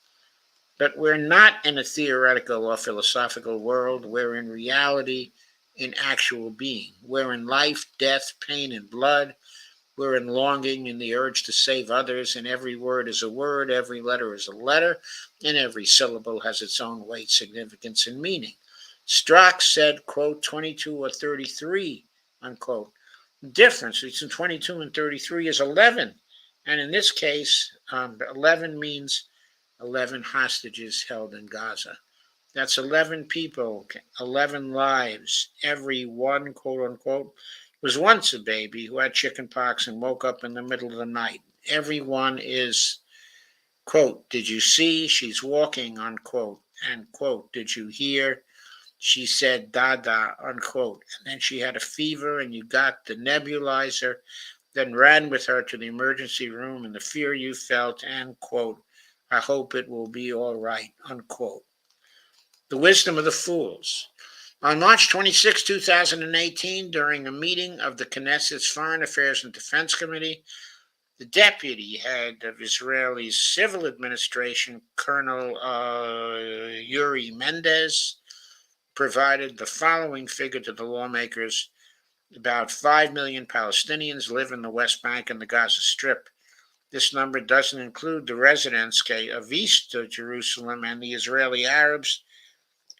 But we're not in a theoretical or philosophical world. We're in reality, in actual being. We're in life, death, pain, and blood. We're in longing and the urge to save others, and every word is a word, every letter is a letter, and every syllable has its own weight, significance, and meaning. Strzok said, quote, 22 or 33, unquote. The difference between 22 and 33 is 11. And in this case, 11 means 11 hostages held in Gaza. That's 11 people, 11 lives. Every one, quote unquote, was once a baby who had chickenpox and woke up in the middle of the night. Every one is, quote, did you see? She's walking, unquote. And, quote, did you hear? She said, Dada, unquote. And then she had a fever and you got the nebulizer, then ran with her to the emergency room and the fear you felt, and, quote, I hope it will be all right, unquote. The wisdom of the fools. On March 26, 2018, during a meeting of the Knesset's Foreign Affairs and Defense Committee, the deputy head of Israel's civil administration, Colonel Yuri Mendez, provided the following figure to the lawmakers. About 5 million Palestinians live in the West Bank and the Gaza Strip. This number doesn't include the residents of East Jerusalem and the Israeli Arabs,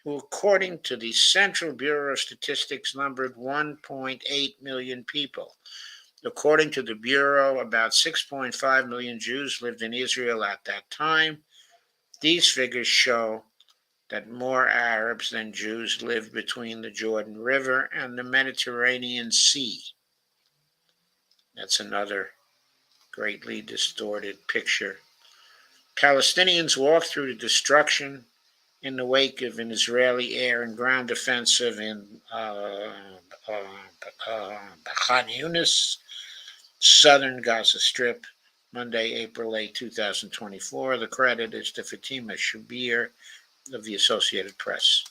who, according to the Central Bureau of Statistics, numbered 1.8 million people. According to the Bureau, about 6.5 million Jews lived in Israel at that time. These figures show that more Arabs than Jews lived between the Jordan River and the Mediterranean Sea. That's another greatly distorted picture. Palestinians walked through the destruction in the wake of an Israeli air and ground offensive in Khan Yunis, southern Gaza Strip, Monday, April 8, 2024. The credit is to Fatima Shabir of the Associated Press.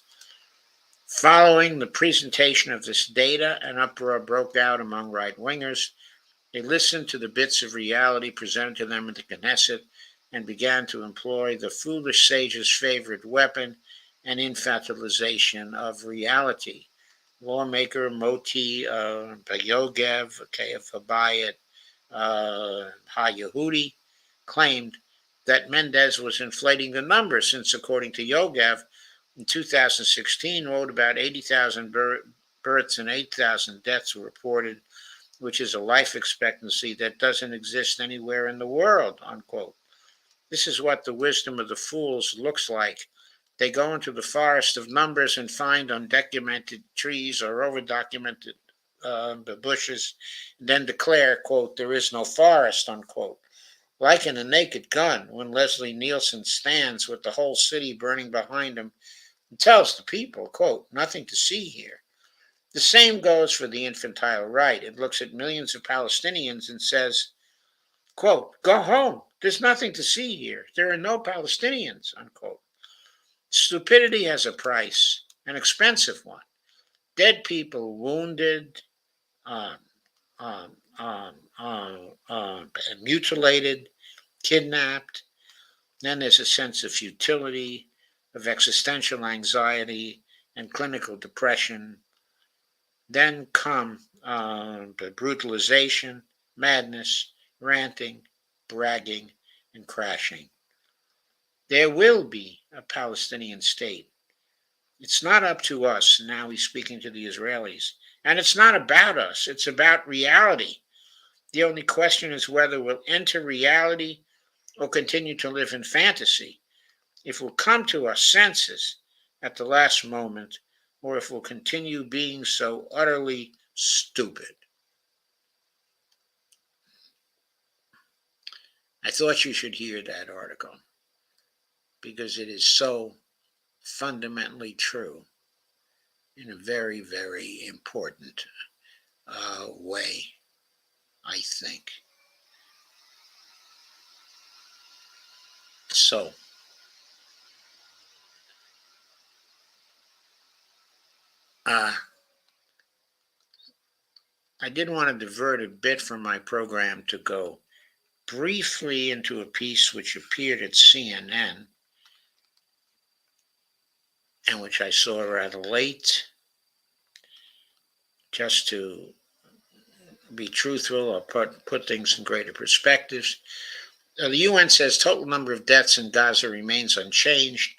Following the presentation of this data, an uproar broke out among right-wingers. They listened to the bits of reality presented to them in the Knesset and began to employ the foolish sage's favorite weapon, an infantilization of reality. Lawmaker Moti Yogev, of Habayit HaYehudi, claimed that Mendez was inflating the numbers since, according to Yogev, in 2016, wrote about 80,000 births and 8,000 deaths were reported, which is a life expectancy that doesn't exist anywhere in the world, unquote. This is what the wisdom of the fools looks like. They go into the forest of numbers and find undocumented trees or overdocumented bushes, and then declare, quote, there is no forest, unquote. Like in A Naked Gun, when Leslie Nielsen stands with the whole city burning behind him and tells the people, quote, nothing to see here. The same goes for the infantile right. It looks at millions of Palestinians and says, quote, go home. There's nothing to see here. There are no Palestinians, unquote. Stupidity has a price, an expensive one. Dead people, wounded, um, um, um, mutilated, kidnapped. Then there's a sense of futility, of existential anxiety, and clinical depression. Then come brutalization, madness, ranting, bragging, and crashing. There will be a Palestinian state. It's not up to us. Now he's speaking to the Israelis. And it's not about us. It's about reality. The only question is whether we'll enter reality or continue to live in fantasy. if we'll come to our senses at the last moment, or if we'll continue being so utterly stupid. I thought you should hear that article because it is so fundamentally true in a very, very important way, I think. So, I did want to divert a bit from my program to go briefly into a piece which appeared at CNN and which I saw rather late, just to be truthful or put things in greater perspectives. The UN says total number of deaths in Gaza remains unchanged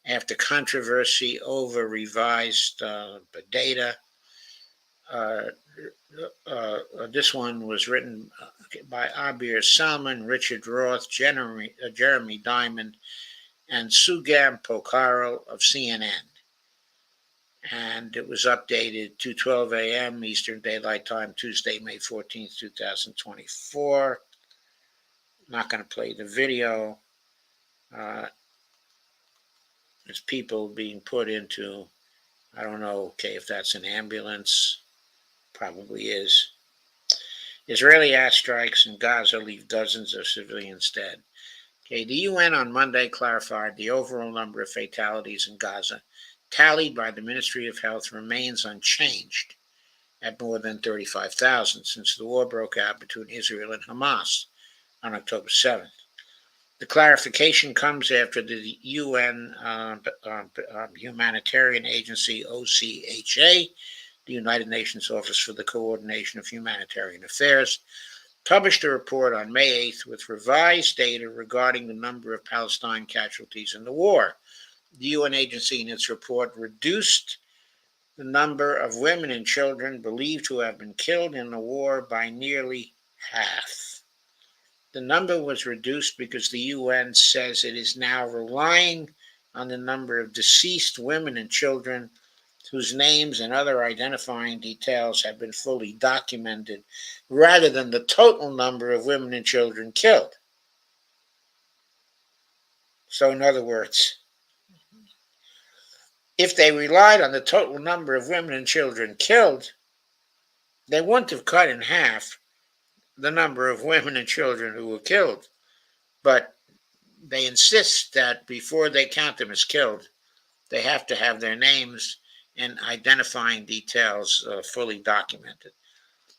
after controversy over revised data. This one was written by Abir Salman, Richard Roth, Jeremy Diamond, and Sugam Pokhara of CNN. And it was updated to 12 a.m. Eastern Daylight Time, Tuesday, May 14th, 2024. Not going to play the video. There's people being put into, I don't know, okay, if that's an ambulance, probably is. Israeli airstrikes in Gaza leave dozens of civilians dead. Okay, the UN on Monday clarified the overall number of fatalities in Gaza, tallied by the Ministry of Health, remains unchanged at more than 35,000 since the war broke out between Israel and Hamas on October 7th. The clarification comes after the UN humanitarian agency, OCHA, the United Nations Office for the Coordination of Humanitarian Affairs, published a report on May 8th with revised data regarding the number of Palestinian casualties in the war. The UN agency in its report reduced the number of women and children believed to have been killed in the war by nearly half. The number was reduced because the UN says it is now relying on the number of deceased women and children whose names and other identifying details have been fully documented, rather than the total number of women and children killed. So, in other words, if they relied on the total number of women and children killed, they wouldn't have cut in half the number of women and children who were killed. But they insist that before they count them as killed, they have to have their names and identifying details fully documented.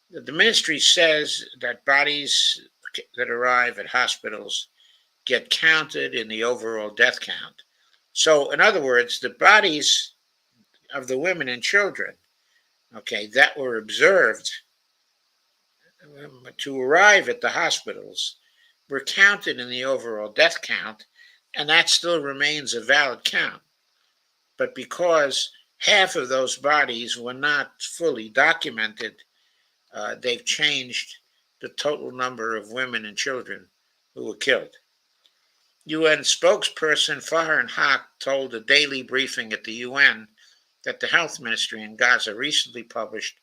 The ministry says that bodies that arrive at hospitals get counted in the overall death count. So, in other words, the bodies of the women and children, okay, that were observed to arrive at the hospitals were counted in the overall death count, and that still remains a valid count. But because half of those bodies were not fully documented, they've changed the total number of women and children who were killed. UN spokesperson Farhan Haq told a daily briefing at the UN that the health ministry in Gaza recently published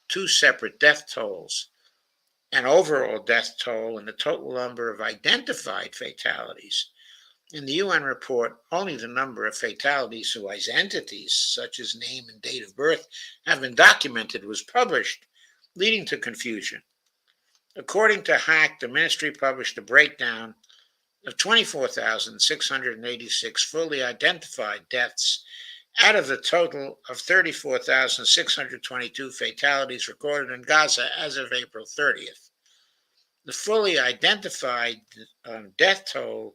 two separate death tolls, an overall death toll and the total number of identified fatalities. In the UN report, only the number of fatalities whose entities, such as name and date of birth, have been documented was published, leading to confusion. According to Haq, the ministry published a breakdown of 24,686 fully identified deaths out of the total of 34,622 fatalities recorded in Gaza as of April 30th. The fully identified death toll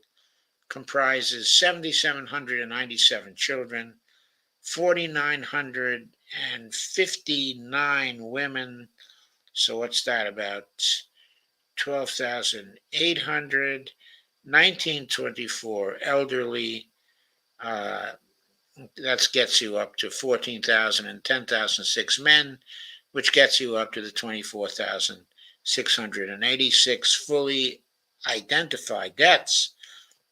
comprises 7,797 children, 4,959 women. So what's that, about 12,800, 1,924 elderly. That gets you up to 14,000 and 10,006 men, which gets you up to the 24,686 fully identified deaths.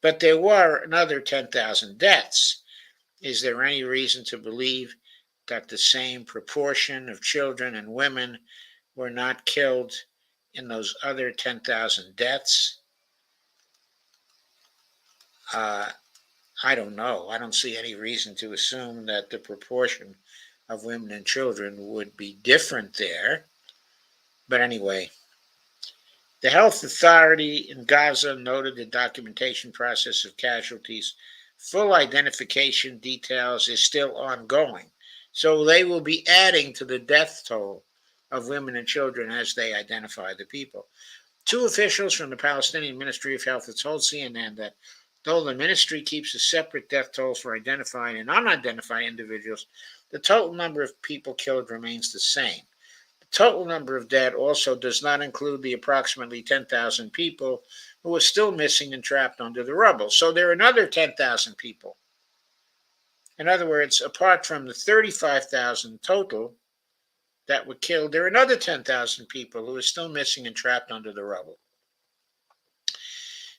But there were another 10,000 deaths. Is there any reason to believe that the same proportion of children and women were not killed in those other 10,000 deaths? I don't know. I don't see any reason to assume that the proportion of women and children would be different there. But anyway, the health authority in Gaza noted the documentation process of casualties. Full identification details is still ongoing. So they will be adding to the death toll of women and children as they identify the people. Two officials from the Palestinian Ministry of Health have told CNN that though the ministry keeps a separate death toll for identified and unidentified individuals, the total number of people killed remains the same. The total number of dead also does not include the approximately 10,000 people who are still missing and trapped under the rubble. So there are another 10,000 people. In other words, apart from the 35,000 total that were killed, there are another 10,000 people who are still missing and trapped under the rubble.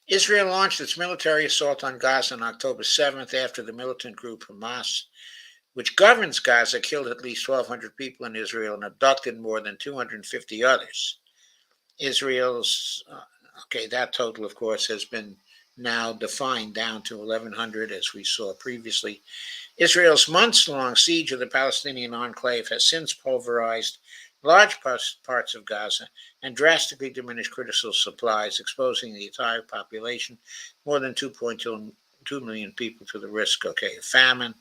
Israel launched its military assault on Gaza on October 7th after the militant group Hamas, which governs Gaza, killed at least 1,200 people in Israel and abducted more than 250 others. Israel's, that total, of course, has been now defined down to 1,100, as we saw previously. Israel's months-long siege of the Palestinian enclave has since pulverized large parts of Gaza and drastically diminished critical supplies, exposing the entire population, more than 2.2 million people, to the risk of famine.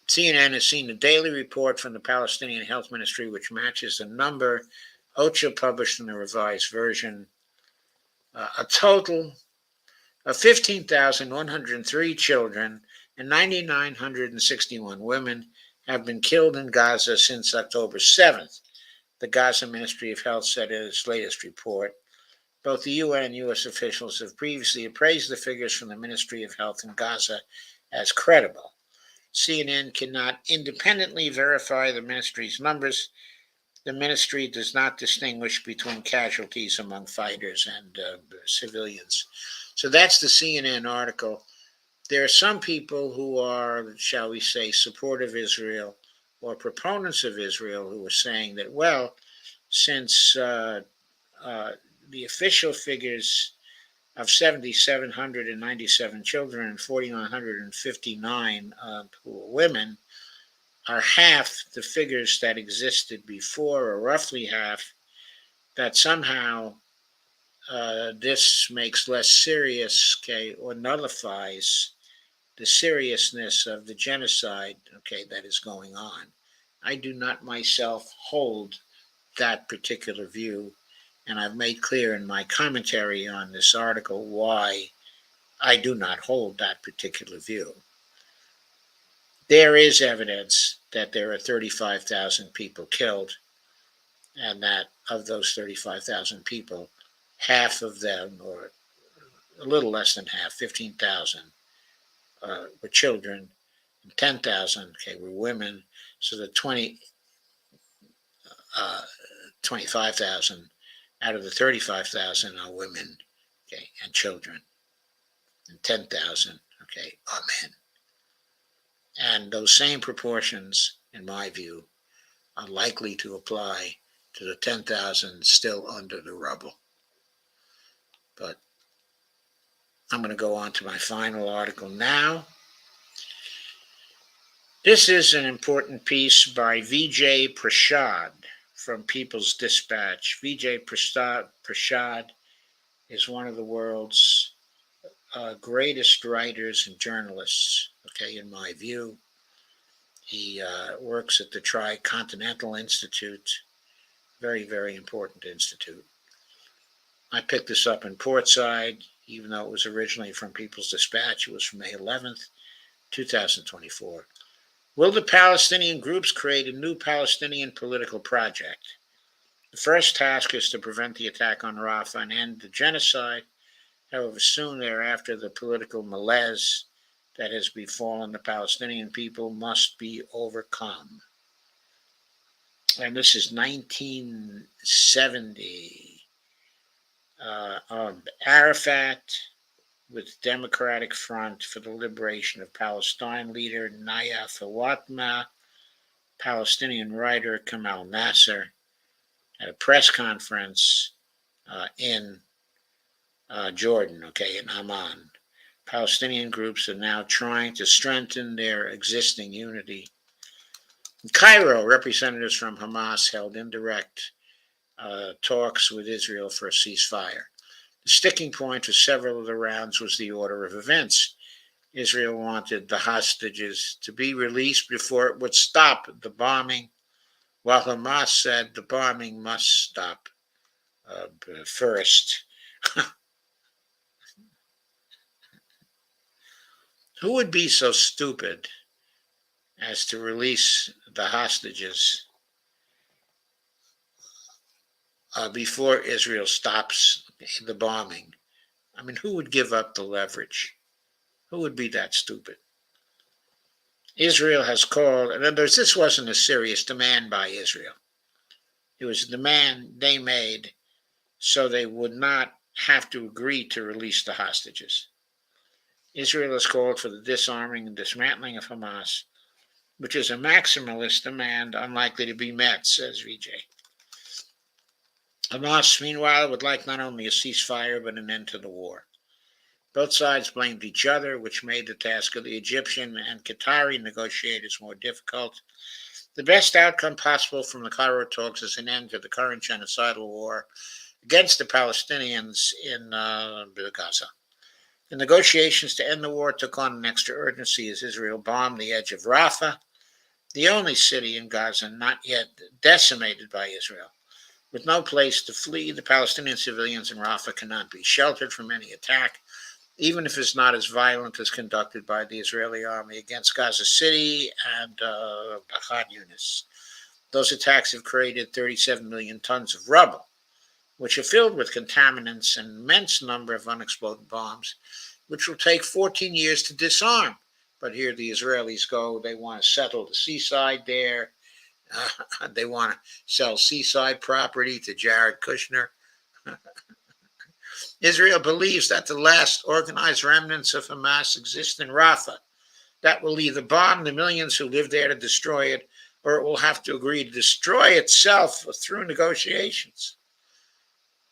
CNN has seen a daily report from the Palestinian Health Ministry, which matches the number OCHA published in the revised version. A total of 15,103 children and 9,961 women have been killed in Gaza since October 7th, the Gaza Ministry of Health said in its latest report. Both the UN and U.S. officials have previously appraised the figures from the Ministry of Health in Gaza as credible. CNN cannot independently verify the ministry's numbers. The ministry does not distinguish between casualties among fighters and civilians. So that's the CNN article. There are some people who are, shall we say, supportive of Israel or proponents of Israel who are saying that, well, since the official figures of 7,797 children and 4,959 who were women are half the figures that existed before, or roughly half, that somehow this makes less serious, or nullifies the seriousness of the genocide, that is going on. I do not myself hold that particular view, and I've made clear in my commentary on this article why I do not hold that particular view. There is evidence that there are 35,000 people killed, and that of those 35,000 people, half of them, or a little less than half, 15,000, were children, and 10,000 were women. So the 25,000 out of the 35,000 are women, and children, and 10,000, are men. And those same proportions, in my view, are likely to apply to the 10,000 still under the rubble. But I'm going to go on to my final article now. This is an important piece by Vijay Prashad from People's Dispatch. Vijay Prashad is one of the world's greatest writers and journalists, in my view. He works at the Tricontinental Institute, very, very important institute. I picked this up in Portside, even though it was originally from People's Dispatch. It was from May 11th, 2024. Will the Palestinian groups create a new Palestinian political project? The first task is to prevent the attack on Rafah and end the genocide. However, soon thereafter, the political malaise that has befallen the Palestinian people must be overcome. And this is 1970. Arafat with Democratic Front for the Liberation of Palestine leader Nayef Awatma, Palestinian writer Kamal Nasser, at a press conference in Jordan, in Amman. Palestinian groups are now trying to strengthen their existing unity. In Cairo, representatives from Hamas held indirect talks with Israel for a ceasefire. The sticking point for several of the rounds was the order of events. Israel wanted the hostages to be released before it would stop the bombing, while Hamas said the bombing must stop first. Who would be so stupid as to release the hostages before Israel stops the bombing? I mean, who would give up the leverage? Who would be that stupid? Israel has called, and this wasn't a serious demand by Israel. It was a demand they made so they would not have to agree to release the hostages. Israel has called for the disarming and dismantling of Hamas, which is a maximalist demand unlikely to be met, says VJ. Hamas, meanwhile, would like not only a ceasefire but an end to the war. Both sides blamed each other, which made the task of the Egyptian and Qatari negotiators more difficult. The best outcome possible from the Cairo talks is an end to the current genocidal war against the Palestinians in Gaza. The negotiations to end the war took on an extra urgency as Israel bombed the edge of Rafah, the only city in Gaza not yet decimated by Israel. With no place to flee, the Palestinian civilians in Rafah cannot be sheltered from any attack, even if it's not as violent as conducted by the Israeli army against Gaza City and Khan Yunis. Those attacks have created 37 million tons of rubble, which are filled with contaminants and an immense number of unexploded bombs, which will take 14 years to disarm. But here the Israelis go. They want to settle the seaside there. They want to sell seaside property to Jared Kushner. Israel believes that the last organized remnants of Hamas exist in Rafah. That will either bomb the millions who live there to destroy it, or it will have to agree to destroy itself through negotiations.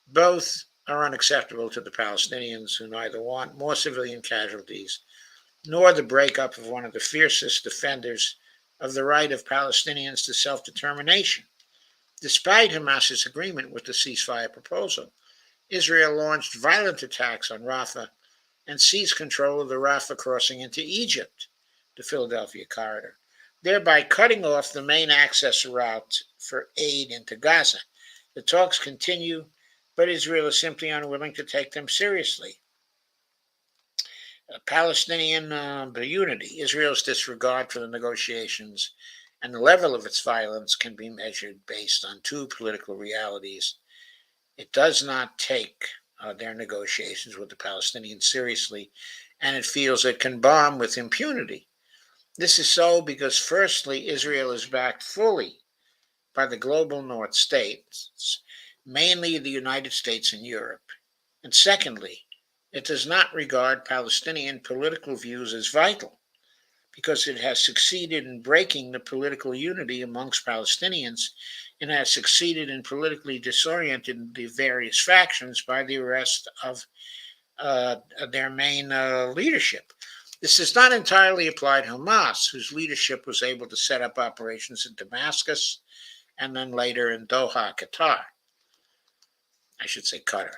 Both are unacceptable to the Palestinians, who neither want more civilian casualties nor the breakup of one of the fiercest defenders of the right of Palestinians to self-determination. Despite Hamas's agreement with the ceasefire proposal, Israel launched violent attacks on Rafah and seized control of the Rafah crossing into Egypt, the Philadelphia corridor, thereby cutting off the main access route for aid into Gaza. The talks continue, but Israel is simply unwilling to take them seriously. Palestinian unity. Israel's disregard for the negotiations and the level of its violence can be measured based on two political realities. It does not take their negotiations with the Palestinians seriously, and it feels it can bomb with impunity. This is so because, firstly, Israel is backed fully by the global North states, mainly the United States and Europe. And secondly, it does not regard Palestinian political views as vital because it has succeeded in breaking the political unity amongst Palestinians and has succeeded in politically disorienting the various factions by the arrest of their main leadership. This does not entirely apply to Hamas, whose leadership was able to set up operations in Damascus and then later in Doha, Qatar. I should say Qatar.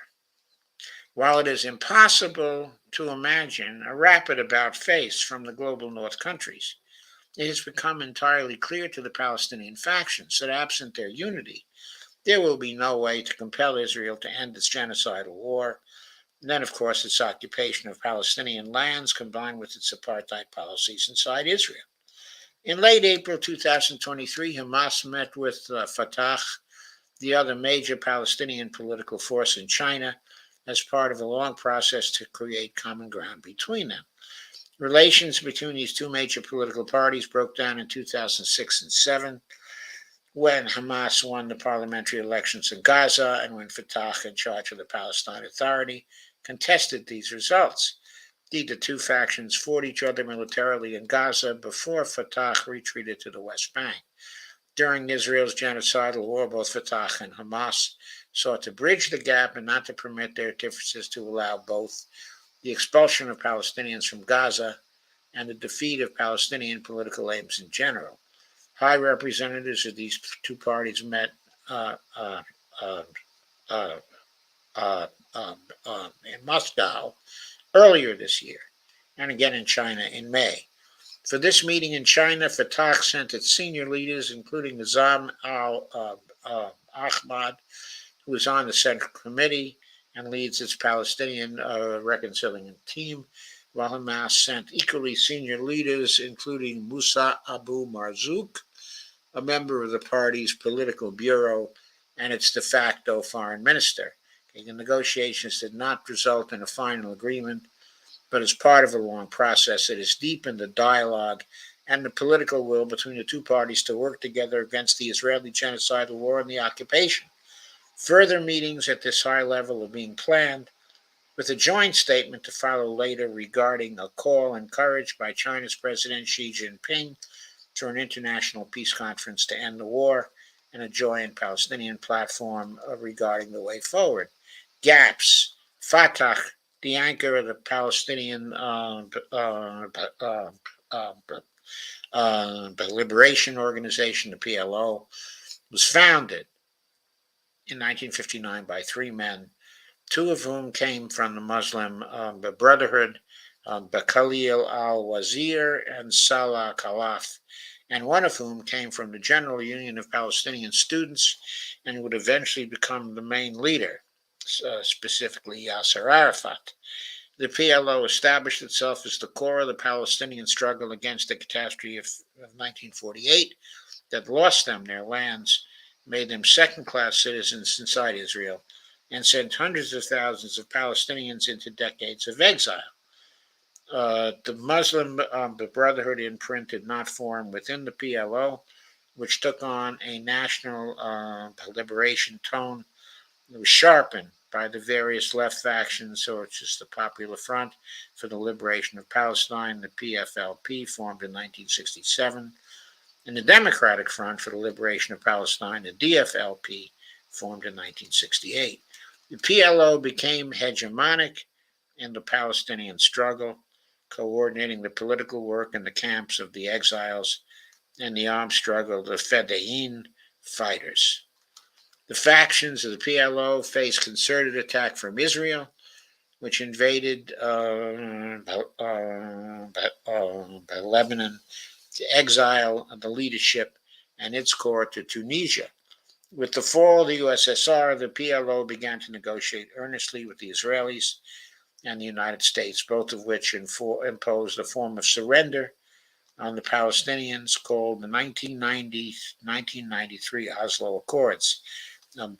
While it is impossible to imagine a rapid about-face from the global North countries, it has become entirely clear to the Palestinian factions that absent their unity, there will be no way to compel Israel to end its genocidal war. And then, of course, its occupation of Palestinian lands combined with its apartheid policies inside Israel. In late April 2023, Hamas met with Fatah, the other major Palestinian political force in China, as part of a long process to create common ground between them. Relations between these two major political parties broke down in 2006 and 2007, when Hamas won the parliamentary elections in Gaza and when Fatah, in charge of the Palestine Authority, contested these results. Indeed, the two factions fought each other militarily in Gaza before Fatah retreated to the West Bank. During Israel's genocidal war, both Fatah and Hamas sought to bridge the gap and not to permit their differences to allow both the expulsion of Palestinians from Gaza and the defeat of Palestinian political aims in general. High representatives of these two parties met uh, uh, uh, uh, in Moscow earlier this year, and again in China in May. For this meeting in China, Fatah sent its senior leaders, including Nizam al-Ahmad, who is on the Central Committee and leads its Palestinian reconciliation team, while Hamas sent equally senior leaders, including Musa Abu Marzouk, a member of the party's political bureau and its de facto foreign minister. The negotiations did not result in a final agreement, but as part of a long process, it has deepened the dialogue and the political will between the two parties to work together against the Israeli genocidal war and the occupation. Further meetings at this high level are being planned, with a joint statement to follow later regarding a call encouraged by China's President Xi Jinping for an international peace conference to end the war and a joint Palestinian platform regarding the way forward. Gaps. Fatah, the anchor of the Palestinian Liberation Organization, the PLO, was founded in 1959 by three men, two of whom came from the Muslim Brotherhood, Khalil al-Wazir and Salah Khalaf, and one of whom came from the General Union of Palestinian Students and would eventually become the main leader, specifically Yasser Arafat. The PLO established itself as the core of the Palestinian struggle against the catastrophe of 1948 that lost them their lands, made them second-class citizens inside Israel, and sent hundreds of thousands of Palestinians into decades of exile. The Muslim Brotherhood imprint did not form within the PLO, which took on a national liberation tone. It was sharpened by the various left factions, such as the Popular Front for the Liberation of Palestine, the PFLP, formed in 1967, and the Democratic Front for the Liberation of Palestine, the DFLP, formed in 1968. The PLO became hegemonic in the Palestinian struggle, coordinating the political work in the camps of the exiles and the armed struggle of the Fedayeen fighters. The factions of the PLO faced concerted attack from Israel, which invaded Lebanon to exile the leadership and its core to Tunisia. With the fall of the USSR, the PLO began to negotiate earnestly with the Israelis and the United States, both of which imposed a form of surrender on the Palestinians called the 1993 Oslo Accords.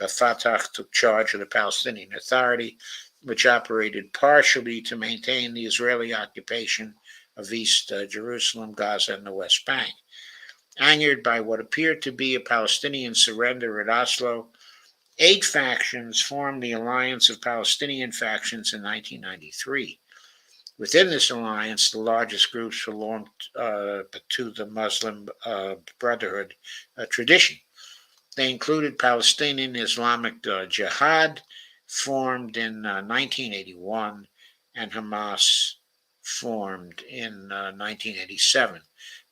Fatah took charge of the Palestinian Authority, which operated partially to maintain the Israeli occupation of East Jerusalem, Gaza, and the West Bank. Angered by what appeared to be a Palestinian surrender at Oslo, 8 factions formed the Alliance of Palestinian Factions in 1993. Within this alliance, the largest groups belonged to the Muslim Brotherhood tradition. They included Palestinian Islamic Jihad, formed in 1981, and Hamas, formed in 1987.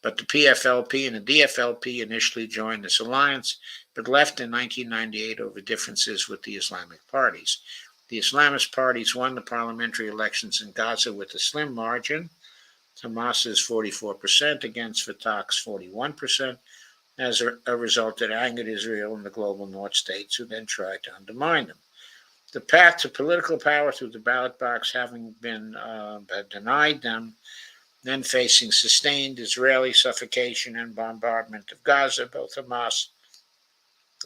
But the PFLP and the DFLP initially joined this alliance, but left in 1998 over differences with the Islamic parties. The Islamist parties won the parliamentary elections in Gaza with a slim margin, Hamas's 44% against Fatah's 41%. As a result, it angered Israel and the global North states, who then tried to undermine them. The path to political power through the ballot box having been denied them, then facing sustained Israeli suffocation and bombardment of Gaza, both Hamas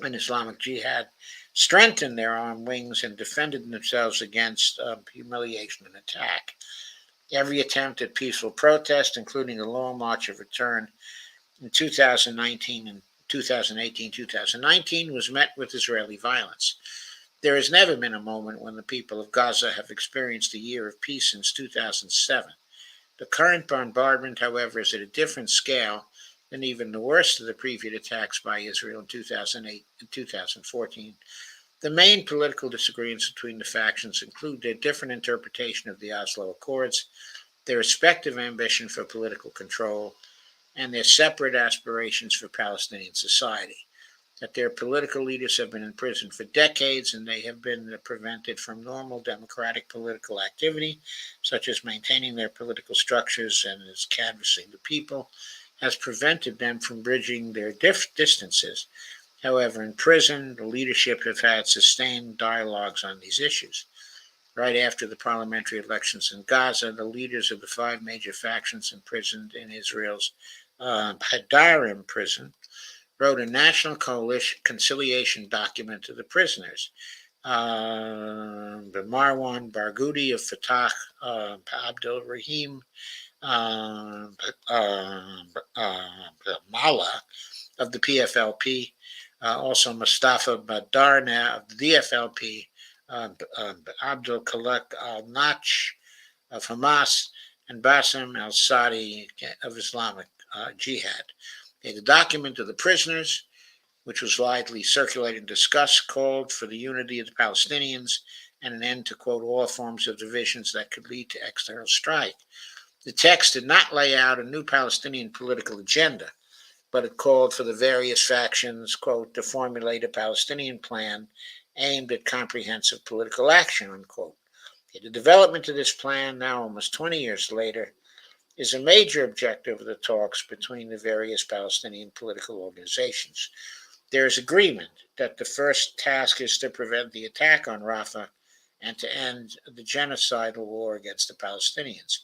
and Islamic Jihad strengthened their armed wings and defended themselves against humiliation and attack. Every attempt at peaceful protest, including the Long March of Return in 2018, 2019, was met with Israeli violence. There has never been a moment when the people of Gaza have experienced a year of peace since 2007. The current bombardment, however, is at a different scale than even the worst of the previous attacks by Israel in 2008 and 2014. The main political disagreements between the factions include their different interpretation of the Oslo Accords, their respective ambition for political control, and their separate aspirations for Palestinian society. That their political leaders have been imprisoned for decades and they have been prevented from normal democratic political activity, such as maintaining their political structures and as canvassing the people, has prevented them from bridging their distances. However, in prison, the leadership have had sustained dialogues on these issues. Right after the parliamentary elections in Gaza, the leaders of the five major factions imprisoned in Israel's Hadarim prison wrote a national coalition conciliation document to the prisoners. Marwan Barghouti of Fatah, Abdul Rahim Mala of the PFLP, also Mustafa Badarna of the DFLP, Abdul Khalek al-Nach of Hamas, and Bassem al-Sadi of Islamic Jihad. The document of the prisoners, which was widely circulated and discussed, called for the unity of the Palestinians and an end to, quote, all forms of divisions that could lead to external strife. The text did not lay out a new Palestinian political agenda, but it called for the various factions, quote, to formulate a Palestinian plan aimed at comprehensive political action, unquote. The development of this plan, now almost 20 years later, is a major objective of the talks between the various Palestinian political organizations. There is agreement that the first task is to prevent the attack on Rafah and to end the genocidal war against the Palestinians.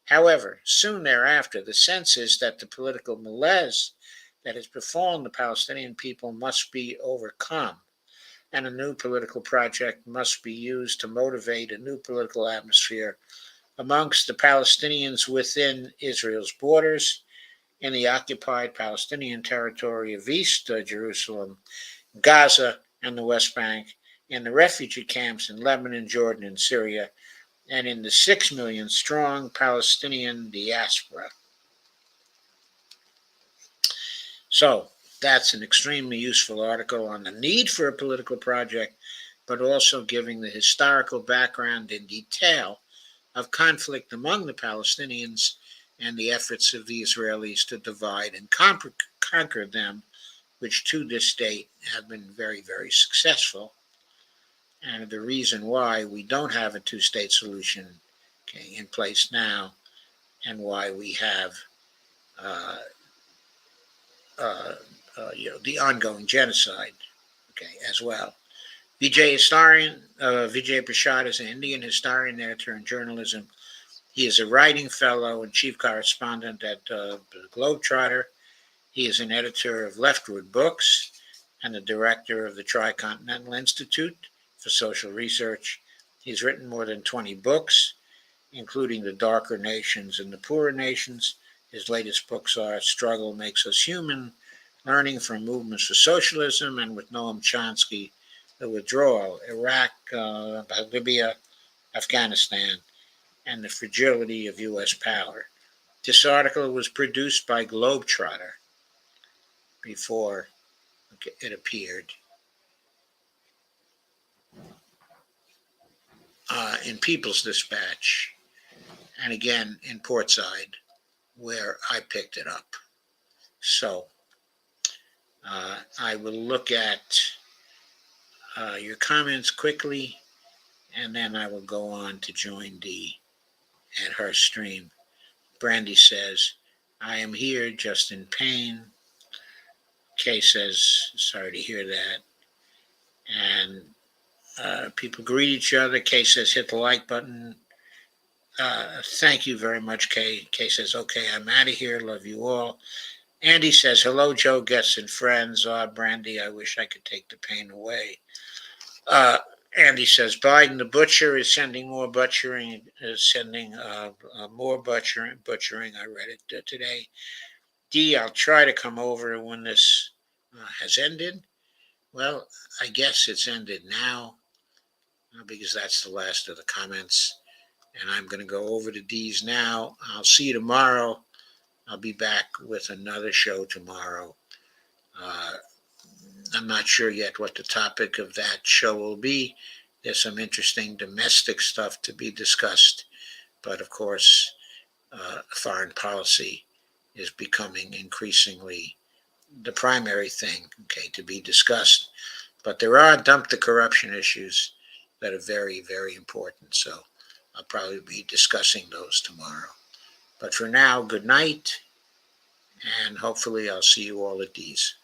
However, soon thereafter, the sense is that the political malaise that has befallen the Palestinian people must be overcome, and a new political project must be used to motivate a new political atmosphere amongst the Palestinians within Israel's borders, in the occupied Palestinian territory of East Jerusalem, Gaza, and the West Bank, in the refugee camps in Lebanon, Jordan, and Syria, and in the 6 million strong Palestinian diaspora. So, that's an extremely useful article on the need for a political project, but also giving the historical background in detail of conflict among the Palestinians and the efforts of the Israelis to divide and conquer them, which to this date have been very, very successful. And the reason why we don't have a two-state solution, okay, in place now, and why we have uh, uh, the ongoing genocide, okay, as well. Vijay Prashad is an Indian historian, editor, and journalism. He is a writing fellow and chief correspondent at the Globetrotter. He is an editor of Leftward Books and the director of the Tricontinental Institute for Social Research. He's written more than 20 books, including The Darker Nations and the Poorer Nations. His latest books are Struggle Makes Us Human, Learning from Movements for Socialism, and with Noam Chomsky, The Withdrawal, Iraq, Libya, Afghanistan, and the Fragility of U.S. Power. This article was produced by Globetrotter before it appeared in People's Dispatch, and again in Portside, where I picked it up. So I will look at your comments quickly, and then I will go on to join Dee at her stream. Brandy says, I am here just in pain. Kay says, sorry to hear that. And people greet each other. Kay says, hit the like button. Thank you very much, Kay. Kay says, okay, I'm out of here. Love you all. Andy says, hello, Joe, guests, and friends. Brandy, I wish I could take the pain away. Andy says, Biden the butcher is sending more butchering, more butchering. I read it today. Dee, I'll try to come over when this has ended. Well, I guess it's ended now. because that's the last of the comments. And I'm going to go over to D's now. I'll see you tomorrow. I'll be back with another show tomorrow. I'm not sure yet what the topic of that show will be. There's some interesting domestic stuff to be discussed. But of course, foreign policy is becoming increasingly the primary thing, okay, to be discussed. But there are dump the corruption issues that are very, very important. So I'll probably be discussing those tomorrow. But for now, good night, and hopefully I'll see you all at D's.